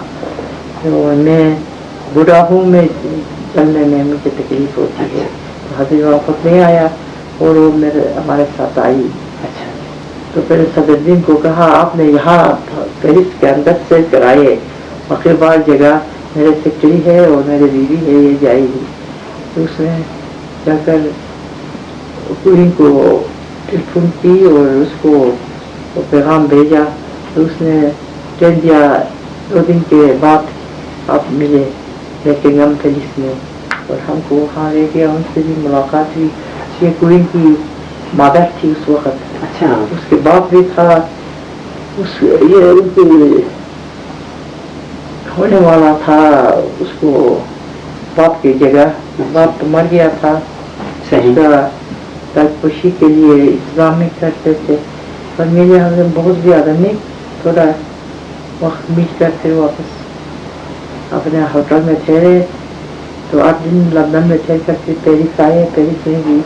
तो मैं बूढ़ा हूँ मैं चलने में मुझे तकलीफ होती है तो हबीब वापस नहीं आया और वो हमारे साथ आई। अच्छा तो फिर सदरुद्दीन को कहा आपने यहाँ पेरिस के अंदर से कराए बाकी बार जगह मेरे सेक्रेटरी है और मेरी बीवी है ये जाएगी। तो उसने जाकर क्वीन को टेलीफोन की और उसको पैगाम भेजा तो उसने ट्रेन दिया 2 दिन के बाद आप मिले बेकिंगम पैलेस में और हमको वहाँ ले गया उनसे भी मुलाकात हुई। ये क्वीन की मदर थी उस वक्त। अच्छा उसके बाप भी था ये उनकी होने वाला था उसको बाप की जगह बाप तो मर गया था सही ताजपोशी के लिए इंतजाम नहीं करते थे पर मेरे हमें बहुत ज़्यादा नहीं थोड़ा वक्त मिल कर फिर वापस अपने होटल में ठहरे तो 8 दिन लंदन में ठहर कर फिर पेरिस आए। पेरिस में भी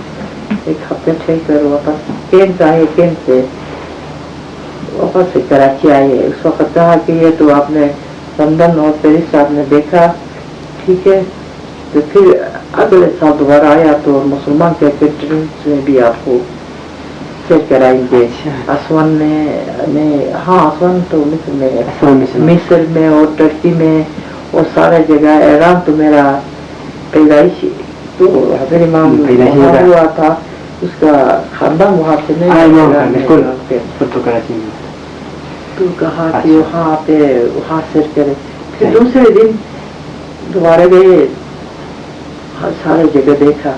1 हफ्ते ठहर कर वापस केंट आए। केंट से वापस से कराची आए। उस वक्त कहा कि ये तो आपने लंदन और पेरिस आपने देखा ठीक है तो फिर अगले साल दोबारा आया तो मुसलमान के कैटरिंग में भी आपको चेक कराएंगे। असवन में हाँ असवन तो मिस्र में और टर्की में और सारे जगह ईरान तो मेरा पैदाइश तो हजरत इमाम हुआ था उसका खानदान वहाँ से नहीं तो कहा कि वहाँ पे वहाँ से پھر دوسرے دن دوبارہ گئے, سارے جگہ دیکھا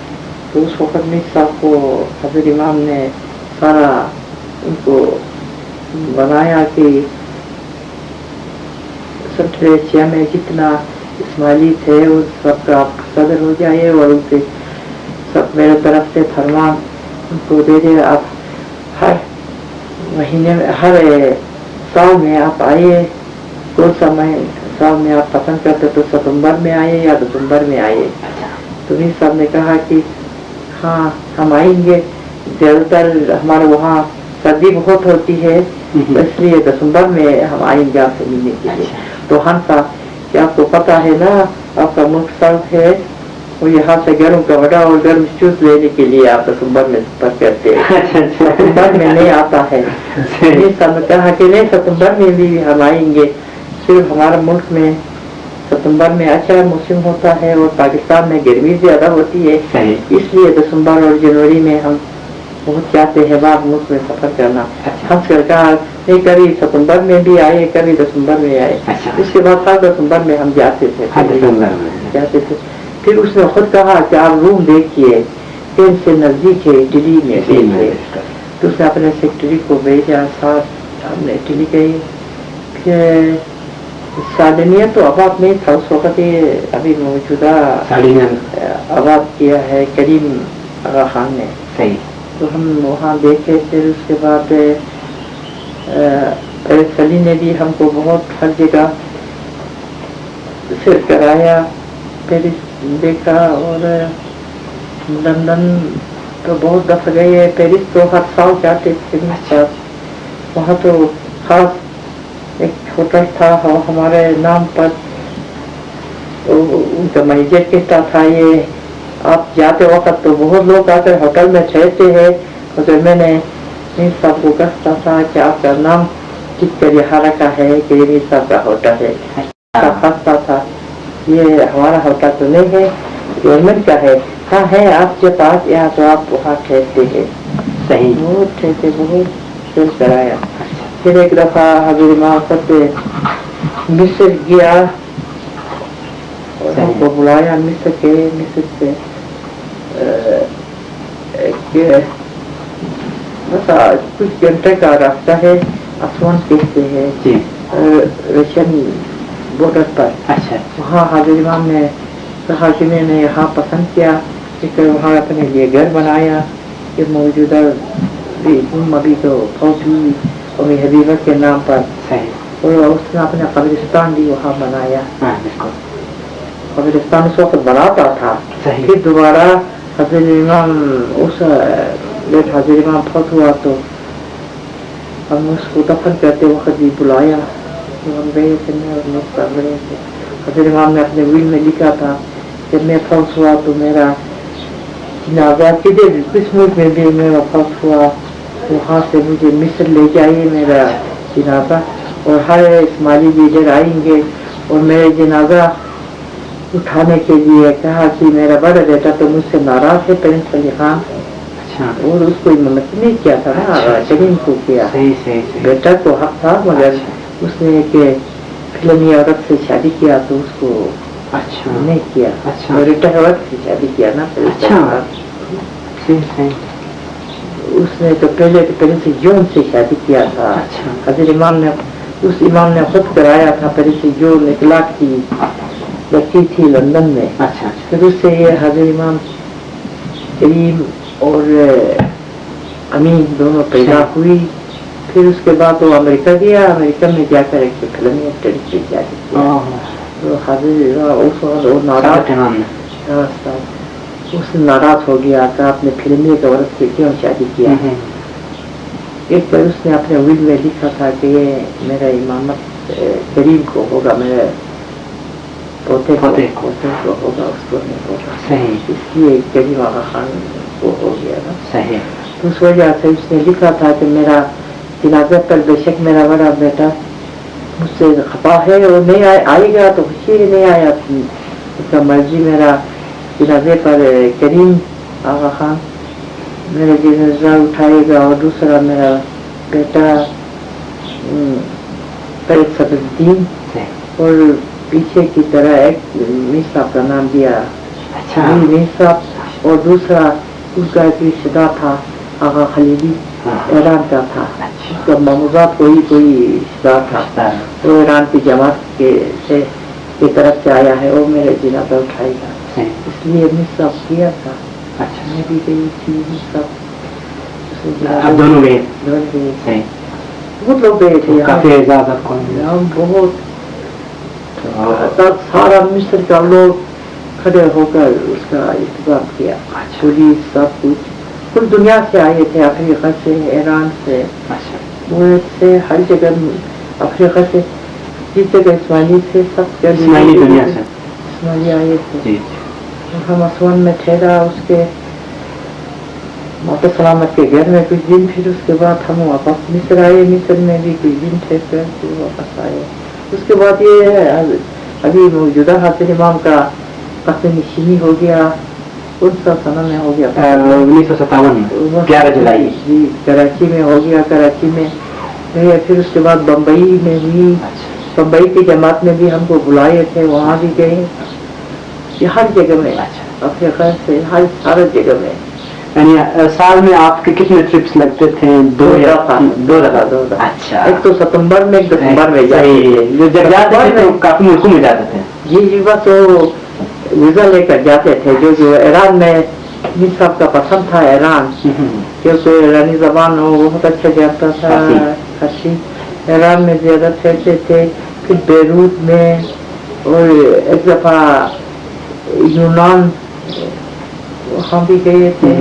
تو اس وقت میر صاحب کو حضرت امام نے سارا ان کو بنایا کہ سنٹر ایشیا میں جتنا اسماعیلی تھے وہ سب کا آپ صدر ہو جائے اور ان سے سب میرے طرف سے فرمان ان کو دے دے. آپ ہر مہینے میں ہر سال میں آپ آئیے, کون سا سال میں آپ پسند کرتے تو ستمبر میں آئیے یا دسمبر میں آئیے. تو میر صاحب نے کہا کہ ہاں ہم آئیں گے, زیادہ تر ہمارے وہاں سردی بہت ہوتی ہے اس لیے دسمبر میں ہم آئیں گے آپ سے ملنے کے لیے. تو ہم صاحب کہ آپ کو پتا ہے نا آپ کا ملک سرد ہے, وہ یہاں سے گرم کپڑا اور گرم چوز لینے کے لیے آپ ستمبر میں سفر کرتے ہیں, ستمبر میں نہیں آتا ہے. میر صاحب نے کہا کہ نہیں ستمبر میں بھی ہم آئیں گے, صرف ہمارے ملک میں ستمبر میں اچھا موسم ہوتا ہے اور پاکستان میں گرمی زیادہ ہوتی ہے, اس لیے دسمبر اور جنوری میں ہم بہت چاہتے ہیں باہر ملک میں سفر کرنا. ہنس کر کہا نہیں کبھی ستمبر میں بھی آئے کبھی دسمبر میں آئے. اس کے بعد ہر دسمبر میں ہم جاتے تھے. پھر اس نے خود کہا کہ آپ روم دیکھیے ٹرین سے نزدیک ہے اٹلی میں دیکھیے. تو اس نے اپنے سیکٹری کو بھیجا, ساتھ ہم نے اٹلی گئے. پھر سالنیہ تو آباد نہیں تھا اس وقت, ابھی موجودہ آباد کیا ہے کریم آغا خان نے. تو ہم وہاں دیکھے. پھر اس کے بعد سلی نے بھی ہم کو بہت ہر جگہ سیر کرایا, پیرس دیکھا اور لندن تو بہت دفعہ گئے. پیرس تو ہر سال جاتے تھے. وہاں تو خاص ایک ہوٹل تھا ہمارے نام پر, ان کا مینیجر کہتا تھا یہ آپ جاتے وقت تو بہت لوگ آ کر ہوٹل میں ٹھہرتے ہیں, اور میں نے میر صاحب کو کہتا تھا کہ آپ کا نام ٹک کر یہاں رکھا ہے کہ یہ میر صاحب کا ہوٹل ہے. کہتا تھا یہ ہمارا ہوٹل تو نہیں ہے, گورنمنٹ کا ہے. ہاں ہے آپ کے پاس یہاں تو آپ وہاں ٹھہرتے ہیں. بہت ٹھہرتے, بہت سیر کرایا. پھر ایک دفعہ حضرت امام خود مصر گیا اور ہم کو بلایا. مصر کے مصر سے کچھ گھنٹے کا راستہ ہے, اسوان کہتے ہیں رشین بارڈر پر. وہاں حضرت امام نے کہا کہ میں نے یہاں پسند کیا کہ وہاں اپنے لیے گھر بنایا. کہ موجودہ ابھی تو فوت ہوئی اور حبیبہ کے نام پر, اور اس نے اپنا قبرستان بھی وہاں بنایا. قبرستان اس وقت بناتا تھا. پھر دوبارہ حضرت امام اس حضرت امام فوت ہوا تو ہم اس کو دفن کرتے وقت بھی بلایا. تو ہم گئے تھے اور مستقبل گئے تھے. حضرت امام نے اپنے ویل میں لکھا تھا کہ میں فوت ہوا تو میرا جنازہ کس ملک میں بھی میرا فوت ہوا وہاں سے مجھے مصر لے جائیے میرا جنازہ, اور ہر اسماعیلی لیڈر آئیں گے اور میرے جنازہ اٹھانے کے لیے. کہا کہ میرا بڑا بیٹا تو مجھ سے ناراض ہے پرنس علی خان, اور اس کو امامت نہیں کیا تھا نا, کریم کو کیا. بیٹا تو حق تھا مگر اس نے کہ فلمی عورت سے شادی کیا تو اس کو نہیں کیا. بیٹا عورت سے شادی کیا نا. اس نے تو پہلے پرنس جون سے شادی کیا تھا. حضرت امام نے اس امام نے خود کرایا تھا. پرنس جون ایک لاکھ کی لڑکی تھی لندن میں. پھر اس سے یہ حضرت امام کریم اور امین دونوں پیدا ہوئی. پھر اس کے بعد وہ امریکہ گیا. امریکہ میں جا کر ایک فلمی ایکٹر کی شادی کیا. تو حضرت اس ناراض ہو گیا کہ آپ نے فلمی ایک عورت سے کیوں شادی کیا. ایک بار اس نے اپنے ول میں لکھا تھا کہ یہ میرا امامت کریم کو ہوگا, میرے پوتے کو ہوگا, اس کو نہیں ہوگا. اس لیے کریم آغا خان کو ہو گیا نا. تو اس وجہ سے اس نے لکھا تھا کہ میرا جنازہ پر بے شک میرا بڑا بیٹا مجھ سے خفا ہے اور نہیں آئے گا تو خوشی نہیں آیا. اس کا مرضی میرا جنازے پر کریم آغا خان میرا جنازہ اٹھائے گا, اور دوسرا میرا بیٹا صدر الدین, اور पीछे की तरह एक मीर साहब का नाम दिया, अच्छा मीर साहब, और दूसरा उसका एक रिश्तेदार था आगा खलीली, ईरान का था, उसका मामूजात कोई रिश्तेदार था, वो ईरान की जमात की तरफ से आया है, वो मेरे जनाजा उठाएगा, इसलिए मीर साहब किया था। अच्छा मैं भी गई थी मीर साहब, आप दोनों गए? सही, बहुत लोग गए थे, काफी एजाज आपको हम बहुत, तब सारा मिस्र का लोग खड़े होकर उसका इंतजाम किया, पुलिस सब कुछ, कुल दुनिया से आए थे, अफ्रीका से, ईरान से, कुवैत से, हर जगह, अफ्रीका से, जिस जगह इस्माइली थे सब इस्माइली दुनिया से इस्माइली आए थे। हम असवान में ठहरा, उसके माता सलामत के घर में कुछ दिन, फिर उसके बाद हम वापस मिस्र आए, मिस्र में भी कुछ दिन ठहर कर फिर वापस आए। उसके बाद ये है अभी मौजूदा हासिल इमाम का कत्ल निशीनी हो गया, कौन सा सन में हो गया? 1957 में 11 जुलाई जी, कराची में हो गया, कराची में गए, फिर उसके बाद बम्बई में हुई, बम्बई की जमात में भी हमको बुलाए थे, वहाँ भी गए, हर जगह में, अफ्रीका से हर जगह में। यानी साल में आपके कितने ट्रिप्स लगते थे? दो दफा। अच्छा, एक तो सितंबर में, एक दिसंबर में जाते, जो जब जाते थे तो काफी मुल्कों में जाते थे। जी, बस वो वीजा लेकर जाते थे, जो ईरान में मीर साहब का पसंद था, ईरान, क्योंकि ईरानी जबान वो बहुत अच्छा जानता था, फारसी, ईरान में ज्यादा ठहरते थे, फिर बेरूत में, और एक दफा यूनान वहाँ भी गए थे,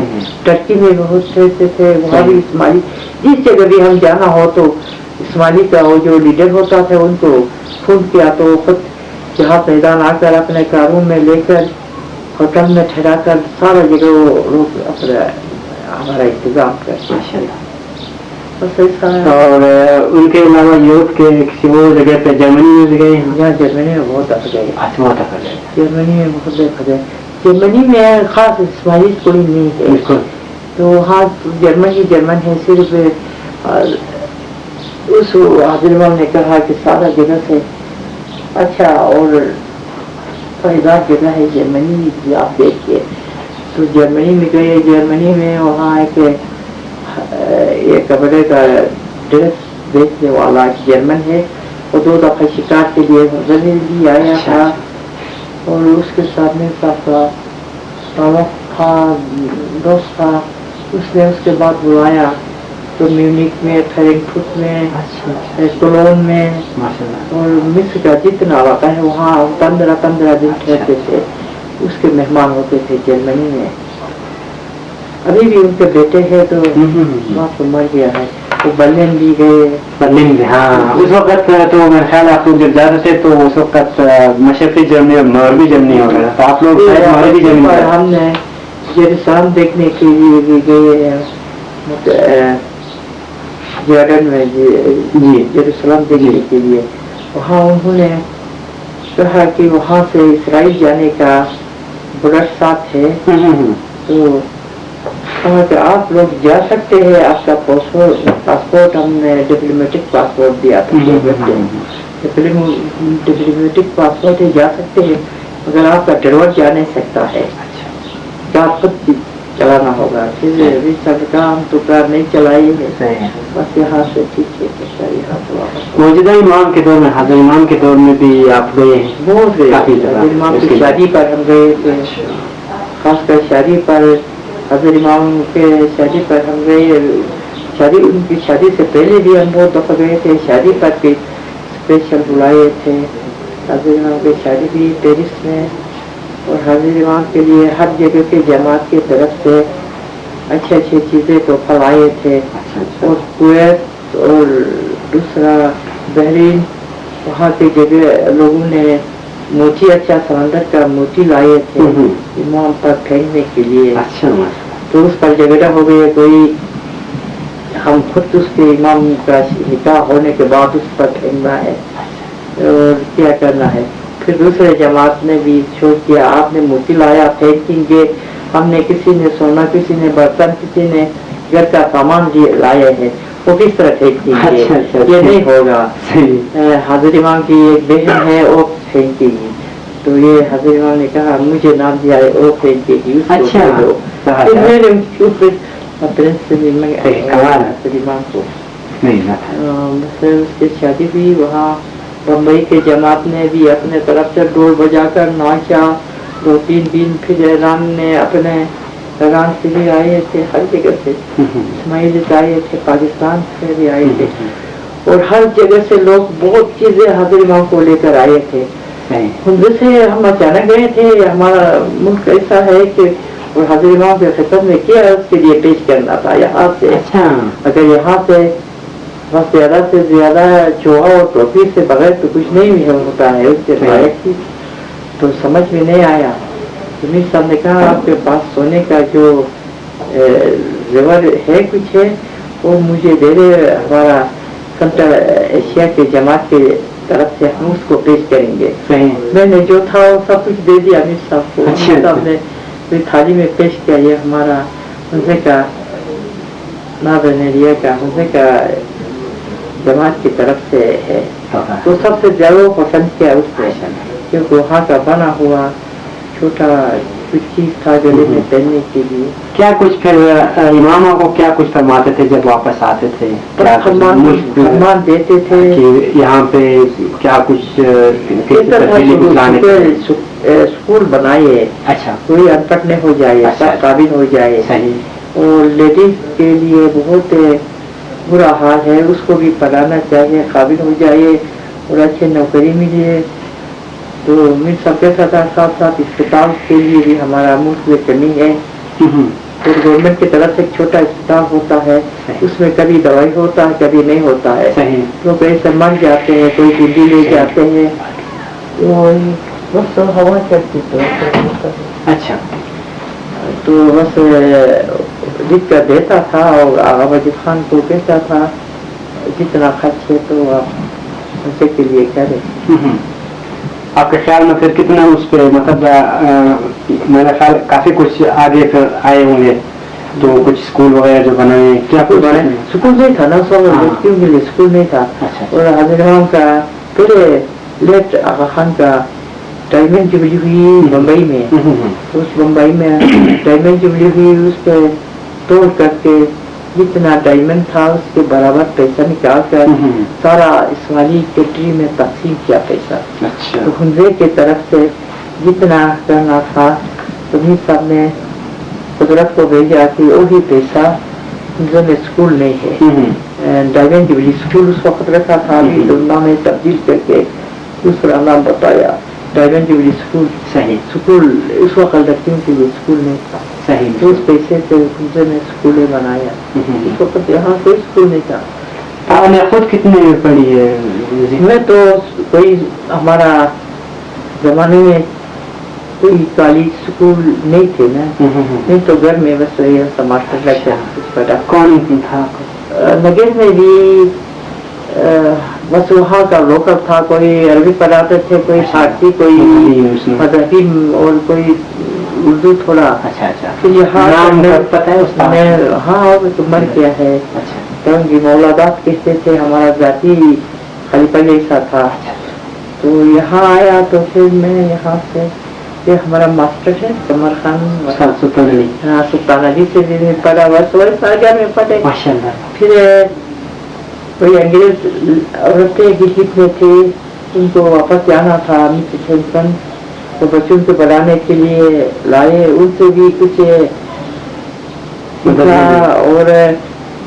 टर्की में बहुत ठहरते थे, वहाँ भी इस्माइली, जिस जगह भी हम जाना हो तो इस्माइली का वो जो लीडर होता था उनको फोन किया तो खुद जहाँ मैदान आकर अपने कारों में लेकर होटल में ठहरा कर सारा जगह वो लोग अपना हमारा इंतजाम करते। और उनके अलावा यूरोप के किसी और जगह पे जर्मनी में भी गए? यहाँ जर्मनी में बहुत अफ गए। बहुत अफ गए, जर्मनी में बहुत अफ गए। जर्मनी में खास इस्माइली कोई नहीं है, तो वहाँ जर्मन है, सिर्फ उस आदिलवाल ने कहा कि सारा जगह से अच्छा और फैजाद जगह है जर्मनी, आप देखिए, तो जर्मनी में गए। जर्मनी में वहाँ एक कपड़े का ड्रेस बेचने वाला जर्मन है, वो 2 दफा शिकार के लिए जमीन भी आया था, और उसके साथ में था दोस्त था, उसने उसके बाद बुलाया तो म्यूनिक में, फ्रैंकफर्ट में, कोलोन में, और मिस्र का जितना इलाका है वहाँ 15 दिन ठहरते थे, उसके मेहमान होते थे जर्मनी में। अभी भी उनके बेटे हैं तो वहाँ तो मर गया है, तो बर्लिन भी गए। बर्लिन भी, हाँ, उस वक्त तो मेरे ख्याल आप लोग जब जाते थे तो उस वक्त मशरक़ी जर्मनी और मगरबी जर्मनी हो गया था, आप लोग मगरबी जर्मनी पर हमने जेरूसलम देखने के लिए भी गए हैं, जॉर्डन में जी जेरूसलम देखने के लिए। वहाँ उन्होंने कहा कि वहाँ से इसराइल जाने का बड़ा साथ है, तो कहा कि आप लोग जा सकते हैं, आपका पासपोर्ट हमने डिप्लोमेटिक पासपोर्ट दिया था, डिप्लोमेटिक पासपोर्ट है, जा सकते हैं, मगर आपका ड्राइवर जा नहीं सकता है, कार खुद चलाना होगा। फिर हम तो कार नहीं चलाई है, बस यहाँ से ठीक है, यहाँ से मौजूदा इमाम के दौर में, हाजिर इमाम के दौर में भी आप गए हैं? बहुत गए, इमाम की शादी पर हम गए थे, खासकर शादी पर, हाजिर इमाम के शादी पर हम गए। उनकी शादी से पहले भी हम बहुत दफा गए थे, शादी पर भी स्पेशल बुलाए थे। हाजिर इमाम की शादी भी पेरिस में, और हाजिर इमाम के लिए हर जगह के जमात की तरफ से अच्छी अच्छी चीज़ें तो फलाए थे, और कुवैत और दूसरा बहरीन, वहाँ की जगह लोगों ने मोती, अच्छा समंदर का मोती लाए थे इमाम पर फेंकने के लिए। अच्छा, तो उस पर झगड़ा हो गया, कोई हम खुद उसके इमाम का निकाह होने के बाद उस पर फेंकना है और क्या करना है। फिर दूसरे जमात ने भी छोड़ दिया, आपने मोती लाया फेंकेंगे, हमने किसी ने सोना, किसी ने बर्तन, किसी ने घर का सामान लाए हैं, वो किस तरह फेंकेंगे? ये नहीं होगा। हाजिर इमाम की एक बहन है, वो फेंकेगी, तो ये हजरत इमाम ने कहा मुझे नाम दिया है ओ फेंकेगी, उसको अच्छा, दे दो। सही तो है। मैंने उनके ऊपर प्रिंसिपल में कमाल है। हजरत इमाम को नहीं ना फिर उसकी शादी हुई। वहाँ बम्बई के जमात ने भी अपने तरफ से ढोल बजाकर नाचा, 2-3 दिन फिर ईरान ने अपने ईरान से भी आए थे, हर जगह से इस्माइल आए थे, पाकिस्तान से भी आए थे, और हर जगह से लोग बहुत चीजें हजरत इमाम को लेकर आए थे। जैसे हम अचानक गए थे, हमारा मुल्क ऐसा है कि और हजरत इमाम के खिदमत में क्या उसके लिए पेश करना था यहाँ से। अच्छा, अगर यहाँ से बस ज्यादा से ज्यादा चोहा और टोपी से बगैर तो कुछ नहीं भी होता है उसके लायक की, तो समझ में नहीं आया। तो मीर साहब ने कहा आपके पास सोने का जो जेवर है कुछ है वो मुझे दे दे, हमारा सेंट्रल एशिया के जमात के तरफ से हम उसको पेश करेंगे। मैंने जो था वो सब कुछ दे दिया मीर साहब को। मीर साहब ने फिर थाली में पेश किया, ये हमारा हुज़े का नाज़रीया का हुज़े का जमात की तरफ से है। तो सबसे ज्यादा पसंद किया उसने, क्योंकि वहाँ का बना हुआ छोटा कुछ चीज था गले में पहनने के लिए। क्या कुछ फिर इमाम को क्या कुछ फरमाते थे जब वापस आते थे? फरमान देते थे कि यहाँ पे क्या कुछ स्कूल बनाए, अच्छा, कोई अनपढ़ नहीं हो जाए, सब काबिल हो जाए। सही। और लेडीज के लिए बहुत बुरा हाल है, उसको भी पढ़ाना चाहिए, काबिल हो जाए और अच्छी नौकरी मिले। तो मीर साहब कैसा था, साथ साथ अस्पताल के लिए भी हमारा मुल्क में कमी है। तो गवर्नमेंट की तरफ से एक छोटा अस्पताल होता है, उसमें कभी दवाई होता है कभी नहीं होता है, तो कैसे मर जाते हैं, कोई दिल्ली ले जाते हैं, तो बस हवा चलती तो अच्छा, तो बस लिख कर देता था और आगा वजीद खान को कहता था जितना खर्च है तो आप उनसे के लिए करें। आपके ख्याल में फिर कितना उस पर मतलब मेरा ख्याल काफी कुछ आगे फिर आए होंगे, तो कुछ स्कूल वगैरह जो बनाए, क्या कुछ बने? स्कूल नहीं था ना, सब लड़कियों के लिए स्कूल नहीं था। और हजरत इमाम का पहले लेट आगा खान का डायमंड जुबली हुई बम्बई में, उस बम्बई में डायमंड जुबली हुई, उस पर तोड़ करके जितना डायमंड था उसके बराबर पैसा निकाल कर सारा इस्माइली कैटरी में तकसीम किया पैसा। अच्छा। तो हुंजे की तरफ से जितना करना था तो मीर साहब ने कुदरत को भेजा कि वही पैसा हुंजे में स्कूल नहीं है, डायमंड जुबली स्कूल उस वक्त रखा था, अभी तो नाम तब्दील करके दूसरा नाम बताया डायमंड जुबली स्कूल। सही। स्कूल उस वक्त लड़कियों के लिए स्कूल नहीं था। सही। तो उस पैसे से हुंजे में स्कूल बनाया, उस वक्त यहाँ कोई स्कूल नहीं था। आपने खुद कितनी पढ़ी है? मैं तो कोई हमारा जमाने में कोई कॉलेज स्कूल नहीं थे ना, नहीं तो घर में बस मास्टर लगता कुछ पढ़ा। कौन था? नगर में भी बस वहाँ का लोकल था, कोई अरबी पढ़ाते थे, कोई फारसी, कोई मजहबी और कोई उर्दू थोड़ा। अच्छा अच्छा। तो यहाँ पता है उसका? हाँ तो मर गया है। अच्छा। मौलादात कहते थे, हमारा जाति खलीफा जैसा था। तो यहाँ आया तो फिर मैं यहाँ से, ये हमारा मास्टर है कमर खान सुल्तान अली, हाँ सुल्तान अली से भी पढ़ा, बस वही सागर में पढ़े। माशाल्लाह। फिर कोई अंग्रेज औरतें गिरगिट में थे, उनको वापस जाना था टेंशन, तो बच्चों को पढ़ाने के लिए लाए, उनसे भी कुछ सीखा। और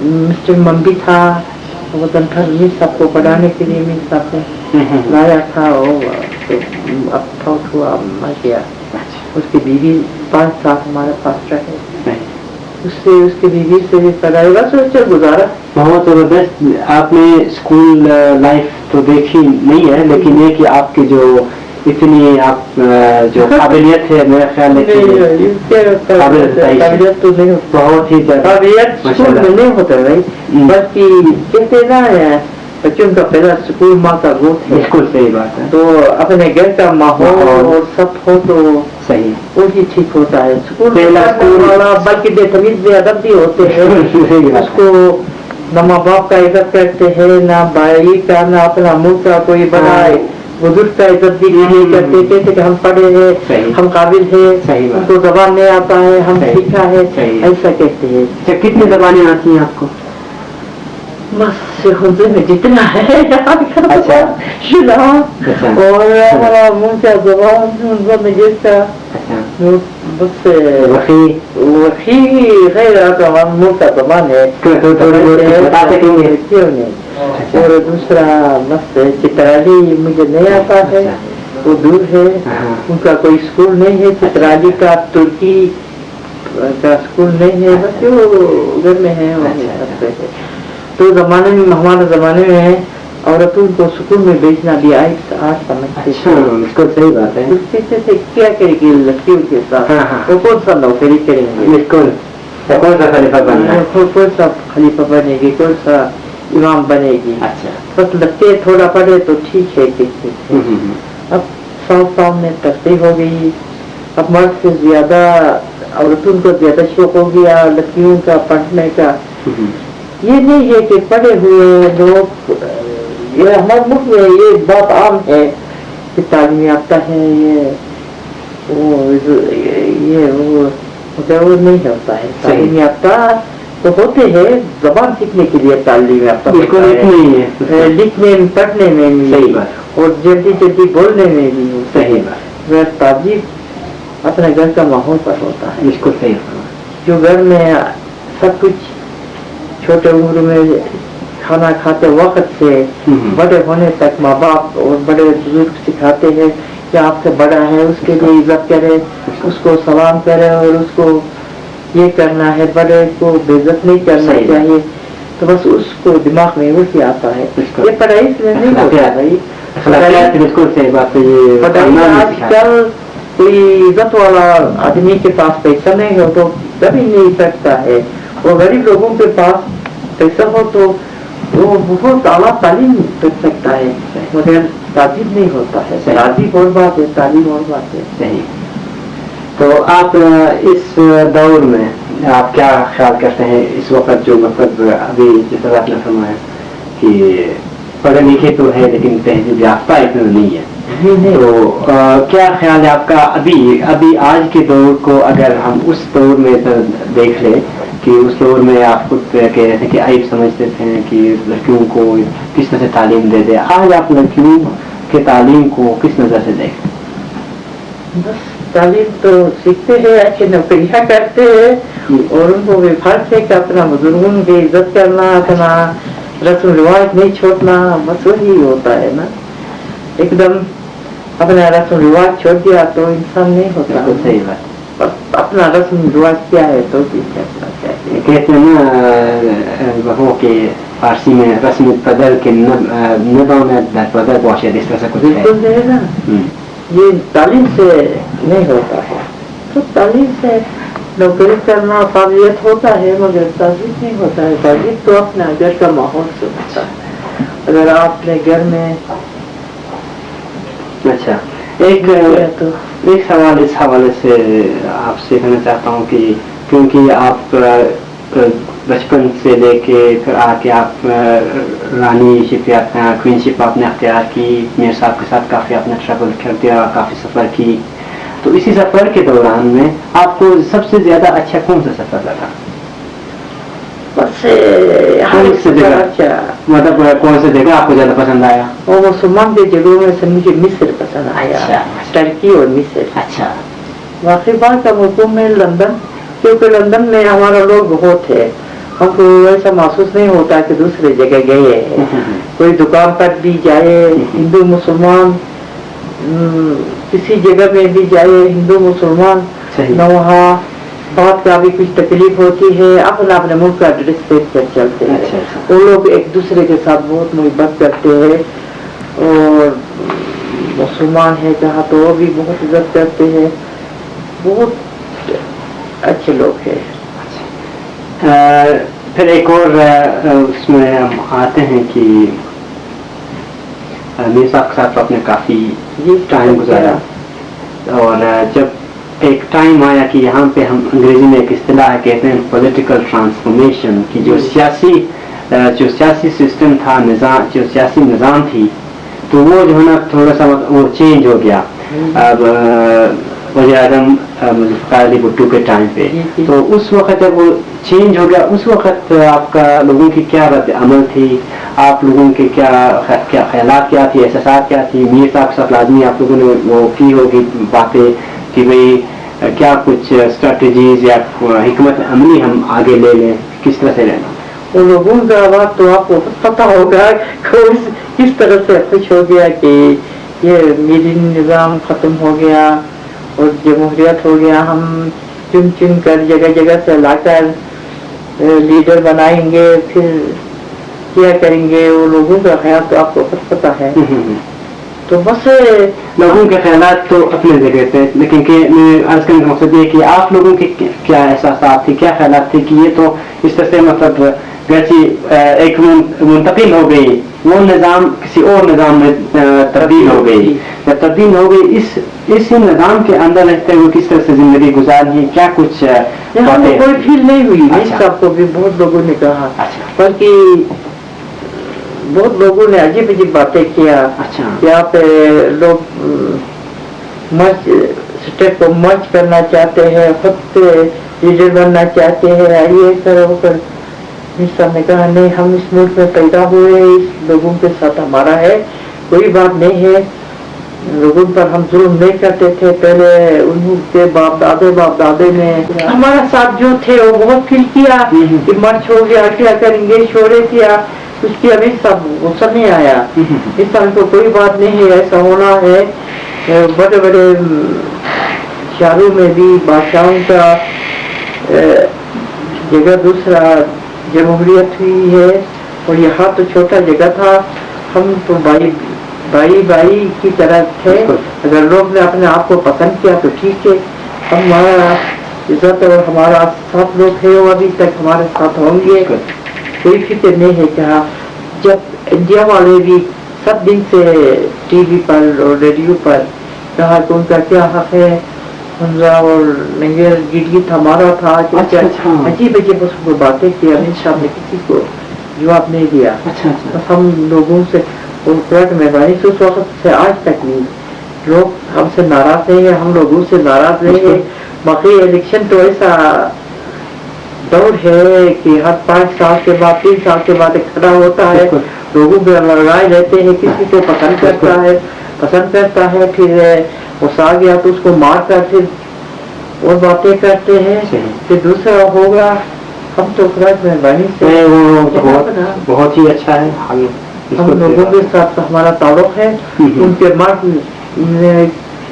मिस्टर मम्बी था वतन था, मीर साहब को पढ़ाने के लिए मीर साहब ने लाया था, और तो अब फौत हुआ, मर गया। उसकी बीवी 5 साल हमारे पास रहे, उससे उसकी बीवी से भी पढ़ाई, बस उससे गुजारा। बहुत जबरदस्त। आपने स्कूल लाइफ तो देखी नहीं है, लेकिन ये कि आपकी जो इतनी आप जो काबिलियत है, मेरा ख्याल है काबिलियत तो नहीं, बहुत ही काबिलियत स्कूल में नहीं होता भाई, बल्कि कहते ना बच्चों का पहला स्कूल माँ का गोद है। बिल्कुल सही बात है। तो अपने घर का माहौल और सब हो तो सही, वो ही ठीक होता है। स्कूल पहला स्कूल वाला बल्कि बेतमीज बेअदब भी होते हैं, उसको न माँ बाप का इज्जत करते हैं, ना भाई का, ना अपना मुँह का कोई बनाए, बुजुर्ग का इज्जत भी नहीं करते, कहते कि हम पढ़े हैं, हम काबिल है, हमको जबान नहीं आता है, हम सीखा है, ऐसा कहते हैं। अच्छा, कितनी जबानें आती हैं आपको? बस उर्दू में जितना है अच्छा। और हमारा मुंह का जबान उनका में जिसका बस वही गैर हमारा मुंह का जबान है, बता सकेंगे? क्यों नहीं। और दूसरा मस्त चित्राली मुझे नहीं आता है, वो दूर है, उनका कोई स्कूल नहीं है, चित्राली का तुर्की का स्कूल नहीं है, बस वो घर में है, वही करते हैं। तो जमाने में, हमारे जमाने में औरतों को स्कूल में भेजना भी आज समझते बिल्कुल सही बात है। उससे क्या करेगी लड़कियों के साथ? वो कौन सा नौकरी करेंगे? बिल्कुल, कौन सा खलीफा बनना है? कौन सा खलीफा बनेगी, कौन सा इमाम बनेगी? अच्छा, बस लगते थोड़ा पढ़े तो ठीक है किसी से। अब सामने तरक्की हो गई, अब मर्द से ज्यादा औरतों को ज्यादा शौक हो गया लड़कियों का पढ़ने का। ये नहीं है कि पढ़े हुए लोग, ये हमारे मुल्क में ये बात आम है कि तालीम याफ्ता है, वो नहीं होता है। तालीम याफ्ता तो होते हैं जबान सीखने के लिए, तालीम याफ्ता लिखने में, पढ़ने में भी, और जल्दी जल्दी बोलने में भी। सही बात। ताजीब अपने घर का माहौल पर होता है। बिल्कुल सही। जो घर में सब कुछ छोटे उम्र में खाना खाते वक्त से बड़े होने तक माँ बाप और बड़े बुजुर्ग सिखाते हैं कि आपसे बड़ा है उसके लिए इज्जत करे, उसको सलाम करे, और उसको ये करना है, बड़े को बेइज्जत नहीं करना चाहिए। तो बस उसको दिमाग में वही आता है। ये पढ़ाई से नहीं होता भाई, बिल्कुल सही बात है। ये पढ़ाई आजकल कोई इज्जत वाला आदमी के पास पैसा नहीं हो तो कभी नहीं सकता है, और गरीब लोगों के पास पैसा हो तो वो बहुत आला तालीम कर सकता है, मगर ताजीब नहीं होता है। ताजीब और बात है, तालीम और बात है। सही। तो आप इस दौर में आप क्या ख्याल करते हैं इस वक्त, जो मतलब अभी जिस तरह आपने फरमाया कि पढ़े लिखे तो है लेकिन तहजीब याफ्ता इतना नहीं है, तो क्या ख्याल है आपका अभी आज के दौर को अगर हम उस दौर में देख ले कि उस दौर में आप खुद कह रहे थे कि आइब समझते थे कि लड़कियों को किस तरह से तालीम दे दे, आज आप लड़कियों के तालीम को किस नज़र से देखें? बस तालीम तो सीखते हैं, अच्छी नौकरियाँ करते हैं, और उनको भी फर्ज है कि अपना बुजुर्गों की इज्जत करना, अपना रस्म रिवाज नहीं छोड़ना, बस वही होता है ना। एकदम अपना रस्म रिवाज छोड़ दिया तो इंसान नहीं होता। तो सही बात। बस अपना रस्म रिवाज क्या है तो करना चाहिए। कहते हैं ना बहुओं के फारसी में रस्म कदर के नबाम दर पहुँचे, इस तरह से कुछ बिल्कुल है ना। ये तालीम से नहीं होता है, तो तालीम से नौकरी करना काबिलियत होता है, मगर ताजीब नहीं होता है। ताजीब तो अपने घर का माहौल से होता है। अगर आपने घर में अच्छा, एक सवाल इस हवाले से आपसे कहना चाहता हूँ कि क्योंकि आप बचपन से लेके फिर आके आप रानीशिप या क्वीनशिप आपने अख्तियार की, मेरे साहब के साथ काफ़ी आपने ट्रैवल कर दिया, काफ़ी सफ़र की, तो इसी सफ़र के दौरान में आपको सबसे ज़्यादा अच्छा कौन सा सफ़र लगा? मतलब कौन सा जगह आपको ज़्यादा पसंद आया? और मुसलमान के जगहों में से मुझे मिस्र पसंद आया। टर्की और मिस्र। अच्छा। वाकई बात का मुल्कों में लंदन, क्योंकि लंदन में हमारा लोग बहुत है, हमको ऐसा महसूस नहीं होता कि दूसरे जगह गए हैं। कोई दुकान पर भी जाए, हिंदू मुसलमान किसी जगह में भी जाए, हिंदू मुसलमान न वहाँ बात का भी कुछ तकलीफ होती है, अपना अपने मुल्क का ड्रेस पहन कर चलते हैं। वो लोग एक दूसरे के साथ बहुत मोहब्बत करते हैं, और मुसलमान है जहाँ तो वो भी बहुत इज्जत करते हैं, बहुत अच्छे लोग हैं। फिर एक और उसमें हम आते हैं कि मेरे साहब के साथ आपने काफ़ी टाइम गुजारा, और जब एक टाइम आया कि यहाँ पे हम अंग्रेजी में एक इस्तिलाह कहते हैं पॉलिटिकल ट्रांसफॉर्मेशन, की जो सियासी सिस्टम था, जो सियासी निज़ाम थी, تو وہ جو ہے نا تھوڑا سا وہ چینج ہو گیا اب وزیر اعظم علی بھٹو کے ٹائم پہ. تو اس وقت جب وہ چینج ہو گیا اس وقت آپ کا لوگوں کی کیا رد عمل تھی, آپ لوگوں کے کیا خیالات کیا تھی, احساسات کیا تھی؟ میر صاحب کے ساتھ لازمی آپ لوگوں نے وہ کی ہوگی باتیں کہ بھئی کیا کچھ اسٹریٹجیز یا حکمت عملی ہم آگے لے لیں, کس طرح سے لینا؟ وہ لوگوں کا بات تو آپ کو پتہ ہوگا کس طرح سے خوش ہو گیا کہ یہ میری نظام ختم ہو گیا اور جمہوریت ہو گیا. ہم چن چن کر جگہ جگہ سے لا کر لیڈر بنائیں گے, پھر کیا کریں گے. وہ لوگوں کا خیال تو آپ کو پتہ ہے. تو بس لوگوں کے خیالات تو اپنے جگہ پہ, لیکن کہ میں عرض کرنے کا مقصد یہ کہ آپ لوگوں کے کیا احساسات تھے, کیا خیالات تھے کہ یہ تو اس طرح سے مطلب گرچہ ایک منتقل ہو گئی, وہ نظام کسی اور نظام میں تبدیل ہو گئی, جب تبدیل ہو گئی اس نظام کے اندر رہتے ہوئے کس طرح سے زندگی گزارنی ہے, کیا کچھ کوئی فیل نہیں ہوئی. سب کو بھی بہت لوگوں نے کہا, بلکہ بہت لوگوں نے عجیب عجیب باتیں کیا. یہاں پہ لوگ اسٹیٹ کو مرچ کرنا چاہتے ہیں, خود لیڈر بننا چاہتے ہیں, یہ کر وہ کر. صاحب نے کہا نہیں, ہم اس ملک میں پیدا ہوئے, اس لوگوں کے ساتھ ہمارا ہے, کوئی بات نہیں ہے. لوگوں پر ہم ظلم نہیں کرتے تھے. پہلے انہوں کے باپ دادے نے ہمارا ساتھ جو تھے وہ بہت فیل کیا کہ مرچ ہو گیا, کیا کریں گے, شورے کیا. اس کی ابھی سب غصہ نہیں آیا. اس طرح کو کوئی بات نہیں ہے, ایسا ہونا ہے. بڑے بڑے شہروں میں بھی بادشاہوں کا جگہ دوسرا جمہوریت ہوئی ہے, اور یہاں تو چھوٹا جگہ تھا. ہم تو بھائی کی طرح تھے. اگر لوگ نے اپنے آپ کو پسند کیا تو ٹھیک ہے, ہمارا عزت اور ہمارا ساتھ لوگ ہے وہ ابھی تک ہمارے ساتھ ہوں گے. کوئی فکر نہیں ہے. کہا جب انڈیا والے بھی سب دن سے ٹی وی پر اور ریڈیو پر کہا کہ ان کا کیا حق ہے, حمزہ اور ننگیر گیت ہمارا تھا, عجیب عجیب اس کو باتیں کی. امت شاہ نے کسی کو جواب نہیں دیا. ہم لوگوں سے مہربانی سے اس وقت سے آج تک نہیں, لوگ ہم سے ناراض نہیں ہے, ہم لوگوں سے ناراض نہیں ہے. باقی الیکشن تو ایسا دور ہے کہ ہر 5 سال کے بعد 3 سال کے بعد کھڑا ہوتا ہے. لوگوں پہ لڑائے رہتے ہیں, کسی کو پسند کرتا ہے, پھر وہ آ گیا تو اس کو مار کر پھر اور باتیں کرتے ہیں, پھر دوسرا ہوگا. ہم تو مہربانی سے بہت ہی اچھا ہے. ہم لوگوں کے ساتھ ہمارا تعلق ہے. ان کے مرد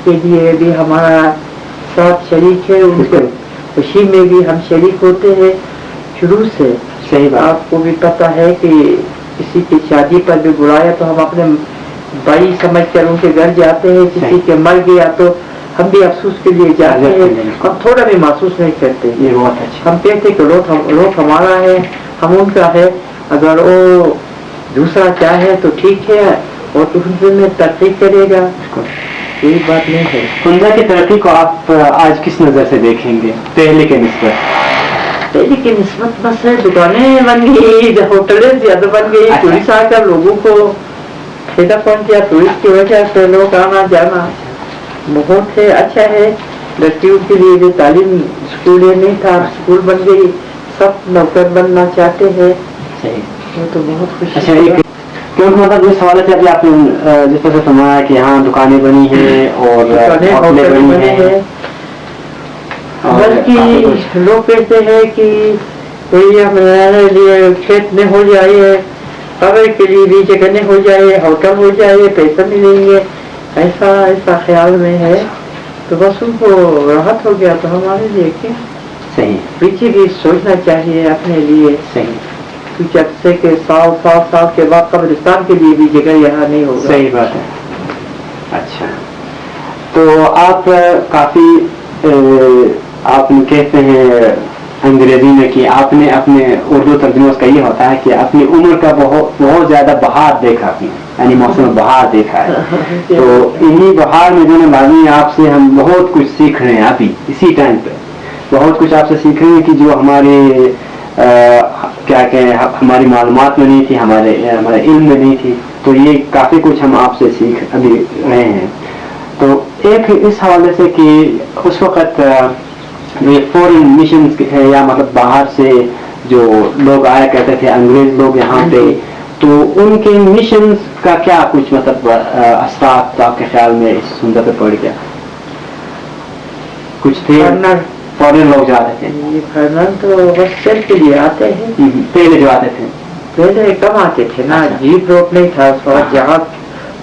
کے لیے بھی ہمارا ساتھ شریک ہے, ان کے خوشی میں بھی ہم شریک ہوتے ہیں شروع سے. آپ کو بھی پتہ ہے کہ کسی کی شادی پر بھی بلایا تو ہم اپنے بھائی سمجھ کر ان کے گھر جاتے ہیں. کسی کے مر گیا تو ہم بھی افسوس کے لیے جاتے ہیں, ہم تھوڑا بھی محسوس نہیں کرتے. ہم کہتے کہ لوگ ہمارا ہے, ہم ان کا ہے. اگر وہ دوسرا چاہے تو ٹھیک ہے, اور دوسرے میں ترقی کرے گا, کوئی بات نہیں ہے. حمزہ کی ترقی کو آپ آج کس نظر سے دیکھیں گے پہلے کے نسبت؟ پہلے کی نسبت بس ہے, دکانیں بن گئی, ہوٹلیں زیادہ بن گئی, ٹورسٹ آ کر لوگوں کو فائدہ پہنچا. ٹورسٹ کی وجہ سے لوگ آنا جانا بہت ہے, اچھا ہے. لڑکیوں کے لیے جو تعلیم اسکول نہیں تھا, اسکول بن گئی, سب نوکر بننا چاہتے ہیں. وہ تو بہت خوشی ہے. کیونکہ مطلب یہ سوال ہے کہ ابھی آپ نے جس طرح سے سنایا کہ یہاں دکانیں بنی ہیں اور ہوٹلیں بنی ہیں, بلکہ لوگ کہتے ہیں کہ کوئی ہمارے لیے کھیت میں ہو جائے, قبر کے لیے بھی جگہ نہیں ہو جائے, ہوٹل ہو جائے, پیسہ ملیں گے, ایسا خیال میں ہے. تو بس ان کو راحت ہو گیا تو ہمارے لیے کیا صحیح. پیچھے بھی سوچنا چاہیے اپنے لیے. صحیح. کچھ عرصے کے سال کے بعد قبرستان کے لیے بھی جگہ یہاں نہیں ہوگا. صحیح بات ہے. اچھا, تو آپ کافی آپ کہتے ہیں انگریزی میں کہ آپ نے اپنے اردو ترجمہ کا یہ ہوتا ہے کہ اپنی عمر کا بہت زیادہ بہار دیکھا آپ نے, یعنی موسم بہار دیکھا ہے. تو انہی بہار میں جو لازمی آپ سے ہم بہت کچھ سیکھ رہے ہیں. ابھی اسی ٹائم پہ بہت کچھ آپ سے سیکھ رہے ہیں کہ جو ہمارے کیا کہیں ہماری معلومات میں نہیں تھی, ہمارے علم میں نہیں تھی. تو یہ کافی کچھ ہم آپ سے سیکھ ابھی رہے ہیں. تو ایک اس حوالے سے کہ اس وقت یہ فورن مشنز یا مطلب باہر سے جو لوگ آیا کرتے تھے انگریز لوگ یہاں پہ, تو ان کے مشنز کا کیا کچھ مطلب اثرات آپ کے خیال میں اس سندر پہ پڑ گیا؟ کچھ تھے فورن لوگ جاتے تھے؟ فورن تو بس چل کے لیے آتے ہیں. پہلے جو آتے تھے پہلے کم آتے تھے نا, جیپ روپ نہیں تھا, جہاز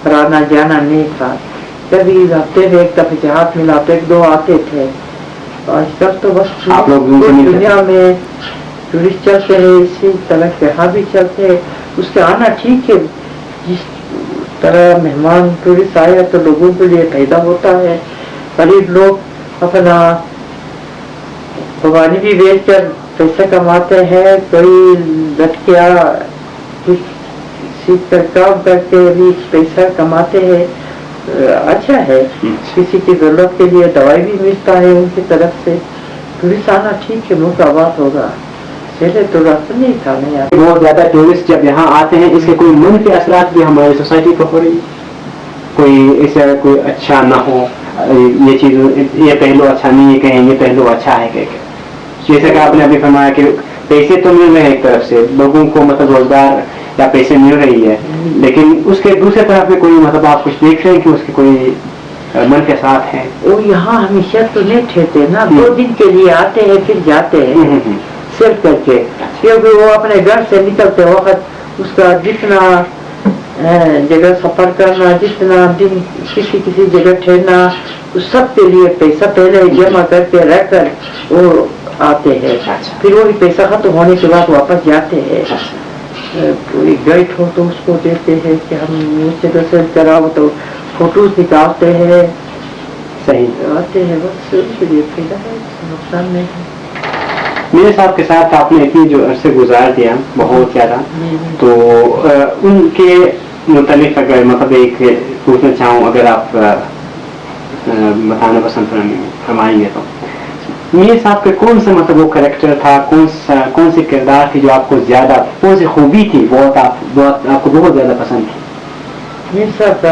پر آنا جانا نہیں تھا. کبھی ہفتے میں ایک دفعہ جہاز ملا تو ایک دو آتے تھے. آج کل تو بس آپ لوگ دنیا میں ٹورسٹ چلتے ہیں, اسی طرح کے یہاں بھی چلتے ہیں. اس کے آنا ٹھیک ہے, جس طرح مہمان ٹورسٹ آیا تو لوگوں کے لیے فائدہ ہوتا ہے. غریب لوگ اپنا قربانی بھی بیچ کر پیسہ کماتے ہیں, کوئی لٹکیا سیکھ کر کام کر کے بھی پیسہ کماتے ہیں. اچھا ہے, کسی کی ضرورت کے لیے دوائی بھی ملتا ہے ان کی طرف سے. ٹورسٹ آنا ٹھیک ہے, ملک آباد ہوگا. پہلے تو راستہ نہیں تھا. نہیں بہت زیادہ ٹورسٹ جب یہاں آتے ہیں, اس کے کوئی منفی اثرات بھی ہماری سوسائٹی پر ہو رہی, کوئی اس طرح کوئی اچھا نہ ہو, یہ چیز یہ پہلو اچھا نہیں ہے کہیں, یہ پہلو اچھا ہے کہ جیسا کہ آپ نے ابھی فرمایا کہ پیسے تو مل رہے ہیں ایک طرف سے لوگوں کو, مطلب روزگار یا پیسے مل رہی ہے, لیکن اس کے دوسرے طرف میں کوئی مطلب آپ کچھ دیکھ رہے ہیں کہ اس کے کوئی منفی اثرات ہیں؟ وہ یہاں ہمیشہ تو نہیں ٹھہرتے نا, 2 دن کے لیے آتے ہیں پھر جاتے ہیں سیل کر کے, کیونکہ وہ اپنے گھر سے نکلتے وقت اس کا جتنا جگہ سفر کرنا, جتنا دن کسی جگہ ٹھہرنا, اس سب کے لیے پیسہ پہلے جمع کر کے رہ کر وہ آتے ہیں. پھر وہی پیسہ ختم ہونے کے بعد واپس جاتے ہیں. کوئی گائیڈ ہو تو اس کو دیتے ہیں کہ ہم اس جگہ سے کراؤ, تو فوٹوز نکالتے ہیں, صحیح آتے ہیں. بس اس کے لیے فائدہ ہے, نقصان نہیں ہے. میرے صاحب کے ساتھ آپ نے اتنی جو عرصے گزار دیا بہت زیادہ, تو ان کے متعلق اگر مطلب ایک پوچھنا چاہوں, اگر آپ بتانا پسند فرمائیں گے, تو میرے صاحب کے کون سا مطلب وہ کریکٹر تھا, کون سے کردار تھی جو آپ کو زیادہ, کون سی خوبی تھی بہت آپ کو بہت زیادہ پسند تھی؟ میرے صاحب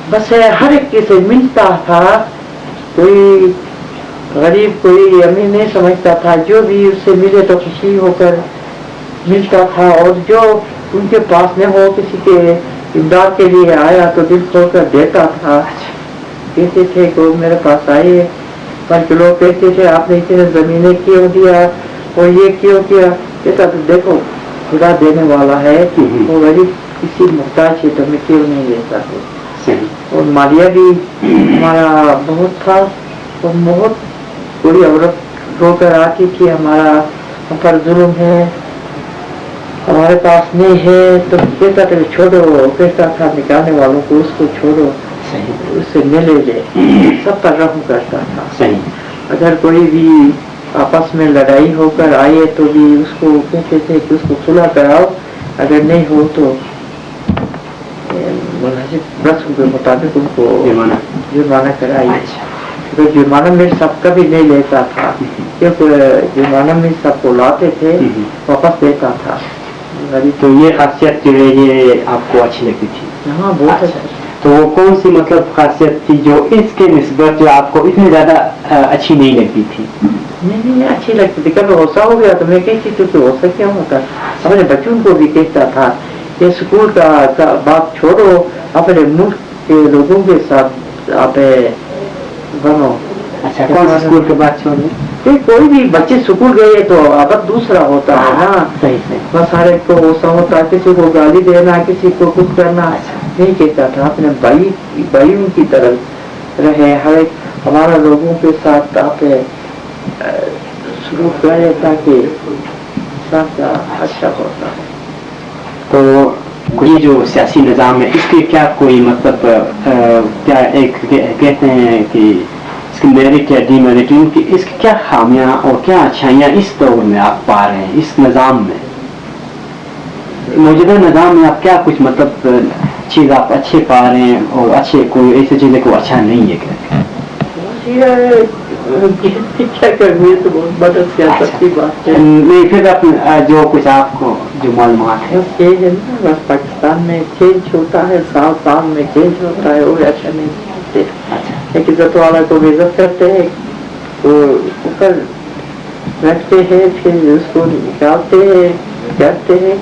بس ہر ایک سے ملتا تھا, کوئی غریب کوئی امیر نہیں سمجھتا تھا, جو بھی اس سے ملے تو خوشی ہو کر ملتا تھا, اور جو ان کے پاس نہ ہو کسی کے امداد کے لیے آیا تو دل کھول کر دیتا تھا. کہتے تھے کہ میرے پاس آئے, پر لوگ کہتے تھے آپ نے اتنے زمینیں کیوں دیا اور یہ کیوں کیا, کہتا تو دیکھو خدا دینے والا ہے, وہ غریب کسی محتاج ہے تو میں کیوں نہیں دیتا ہے. اور مالیہ بھی ہمارا بہت تھا, اور بہت بڑی عورت رو کر آتی تھی ہمارا ہم پر ظلم ہے, ہمارے پاس نہیں ہے, تو کہتا تھا چھوڑو, کہتا تھا نکالنے والوں کو اس کو چھوڑو, اس سے نہ لے لے, سب پر رحم کرتا تھا. اگر کوئی بھی آپس میں لڑائی ہو کر آئے تو بھی اس کو کہتے تھے کہ اس کو صلح کراؤ, اگر نہیں ہو تو مناسب رسم کے مطابق ان کو جرمانہ کرائیے. جرمانہ میں سب کا بھی نہیں لیتا تھا, کیونکہ جرمانہ میں سب کو لاتے تھے واپس دیتا تھا. تو یہ خاصیت جو ہے یہ آپ کو اچھی لگتی تھی؟ ہاں بہت اچھا. تو وہ کون سی مطلب خاصیت تھی جو اس کے نسبت جو آپ کو اتنی زیادہ اچھی نہیں لگتی تھی؟ نہیں اچھی لگتی تھی. کبھی غصہ ہو گیا تو میں کہتی تھی کہ غصہ کیا ہوتا, اپنے بچوں کو بھی کہتا تھا کہ اسکول کا بات چھوڑو, اپنے ملک کے لوگوں کے ساتھ آپ بنو. اچھا, کون سی اسکول کے بات چھوڑو؟ کوئی بھی بچے اسکول گئے تو اب دوسرا ہوتا ہے نا. صحیح. بس ہر ایک کو غصہ ہوتا ہے, کسی کو گالی دینا, کسی کو کچھ کرنا. نہیں کہتا تھا اپنے بھائیوں کی طرف رہے, ہر ایک ہمارا لوگوں کے ساتھ آپ سلوک کرے تاکہ سب کا اچھا ہوتا ہے. تو یہ جو سیاسی نظام ہے اس کے کیا کوئی مطلب کیا ایک کہتے ہیں کہ اس کی میرٹ یا ڈی میرٹ, اس کی کیا خامیاں اور کیا اچھائیاں اس دور میں آپ پا رہے ہیں, اس نظام میں, موجودہ نظام میں آپ کیا کچھ مطلب چیز آپ اچھے پا رہے ہیں اور اچھے کوئی ایسی چیزیں کو اچھا نہیں ہے کیا کرنی ہے؟ تو بہت بڑا سیاست کی بات ہے. نہیں, پھر جو کچھ آپ کو جو معلومات ہے بس یہ ہے نا, بس پاکستان پاکستان میں چینج ہوتا ہے، سال میں چینج ہوتا ہے، وہ ایسا نہیں کرتے. ایک عزت والا کو بھی عزت کرتے ہیں، وہ اوپر رکھتے ہیں، پھر اس کو نکالتے ہیں، کرتے ہیں،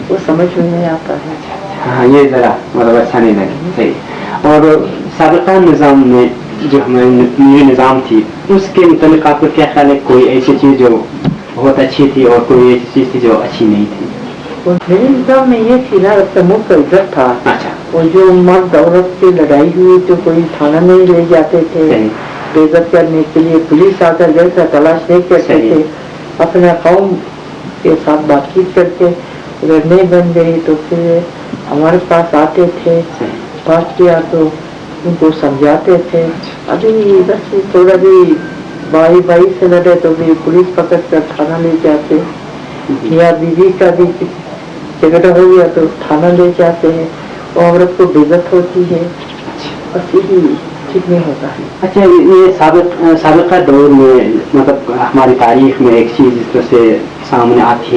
وہ سمجھ میں نہیں آتا ہے. ہاں یہ ذرا مطلب اچھا نہیں لگا. صحیح. اور سابقہ نظام میں جو ہماری نظام تھی اس کے متعلق آپ کو کیا خیال ہے؟ کوئی ایسی چیز جو بہت اچھی تھی اور کوئی ایسی چیز تھی جو اچھی نہیں تھی؟ میرے نظام میں یہ تھی نا، ملک کا عزت تھا. اچھا. اور جو مرد عورت کی لڑائی ہوئی تو کوئی تھانہ نہیں لے جاتے تھے بے عزت کرنے کے لیے، پولیس آ کر جیسا تلاش نہیں کرتے تھے، اپنے قوم کے ساتھ بات چیت کر کے اگر نہیں بن گئی تو پھر ہمارے پاس آتے تھے، بات کیا تو ان کو سمجھاتے تھے. ابھی بس تھوڑا بھی بائی سے لڑے تو بھی پولیس پکڑ کر تھانہ لے جاتے، یا بیوی کا بھی جھگڑا ہو گیا تو تھانہ لے جاتے ہیں، اور عورت کو بے عزت ہوتی ہے. بس یہی ٹھیک نہیں ہوتا ہے. اچھا یہ سابقہ دور میں مطلب ہماری تاریخ میں ایک چیز اس طرح سے سامنے آتی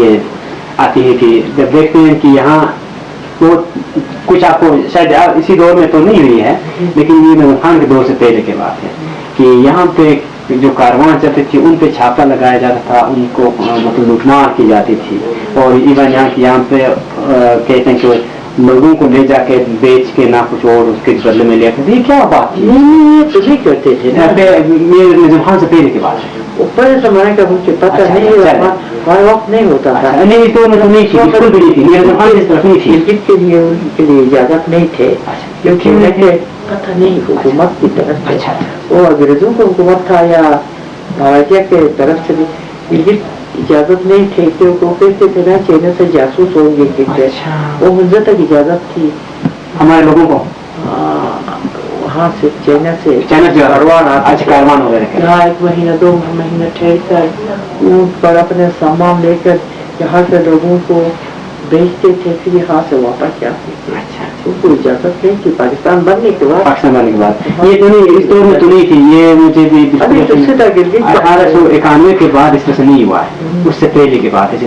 ہے کہ جب دیکھتے ہیں کہ یہاں وہ کچھ آپ کو شاید اسی دور میں تو نہیں ہوئی ہے لیکن یہ نظام خان کے دور سے پہلے کی بات ہے کہ یہاں پہ جو کاروان چلتے تھے ان پہ چھاپا لگایا جاتا تھا، ان کو مطلب لوٹ مار کی جاتی تھی. اور ایون یہاں پہ کہتے ہیں کہ لوگوں کو لے جا کے بیچ کے نہ کچھ اور اس کے بدلے میں لے آتے. یہ کیا بات تھی؟ نہیں یہ تو نہیں کرتے تھے. یہ نظام خان سے پہلے کی بات ہے. اوپر زمانے کا مجھے پتہ نہیں، ہمارے وقت نہیں ہوتا تھا. نہیں تو نہیں تھی، بالکل بھی نہیں تھی. نظام خان اس طرف نہیں تھی. کرکٹ کے لیے اجازت نہیں تھے کیونکہ پتہ نہیں حکومت کی طرف سے، وہ انگریزوں کو حکومت تھا یا مہاراجہ کے طرف سے بھی اجازت نہیں تھے کہ وہ کہتے تھے نا چینل سے جاسوس ہوں گے کرکٹ، وہ مجھے تک اجازت تھی ہمارے لوگوں کو وہاں سے چینل سے کاروان ہو گئے. یہاں 1 مہینہ 2 مہینہ ٹھہر کر اونٹ پر اپنے سامان لے کر یہاں سے لوگوں کو بیچتے تھے، پھر یہاں سے واپس جاتے تھے. ان کو اجازت نہیں تھی پاکستان بننے کے بعد. یہ تو نہیں، اس دور میں تو نہیں تھی. یہ مجھے بھی 1891 کے بعد اس طرح سے نہیں ہوا ہے، اس سے پہلے کی بات ہے.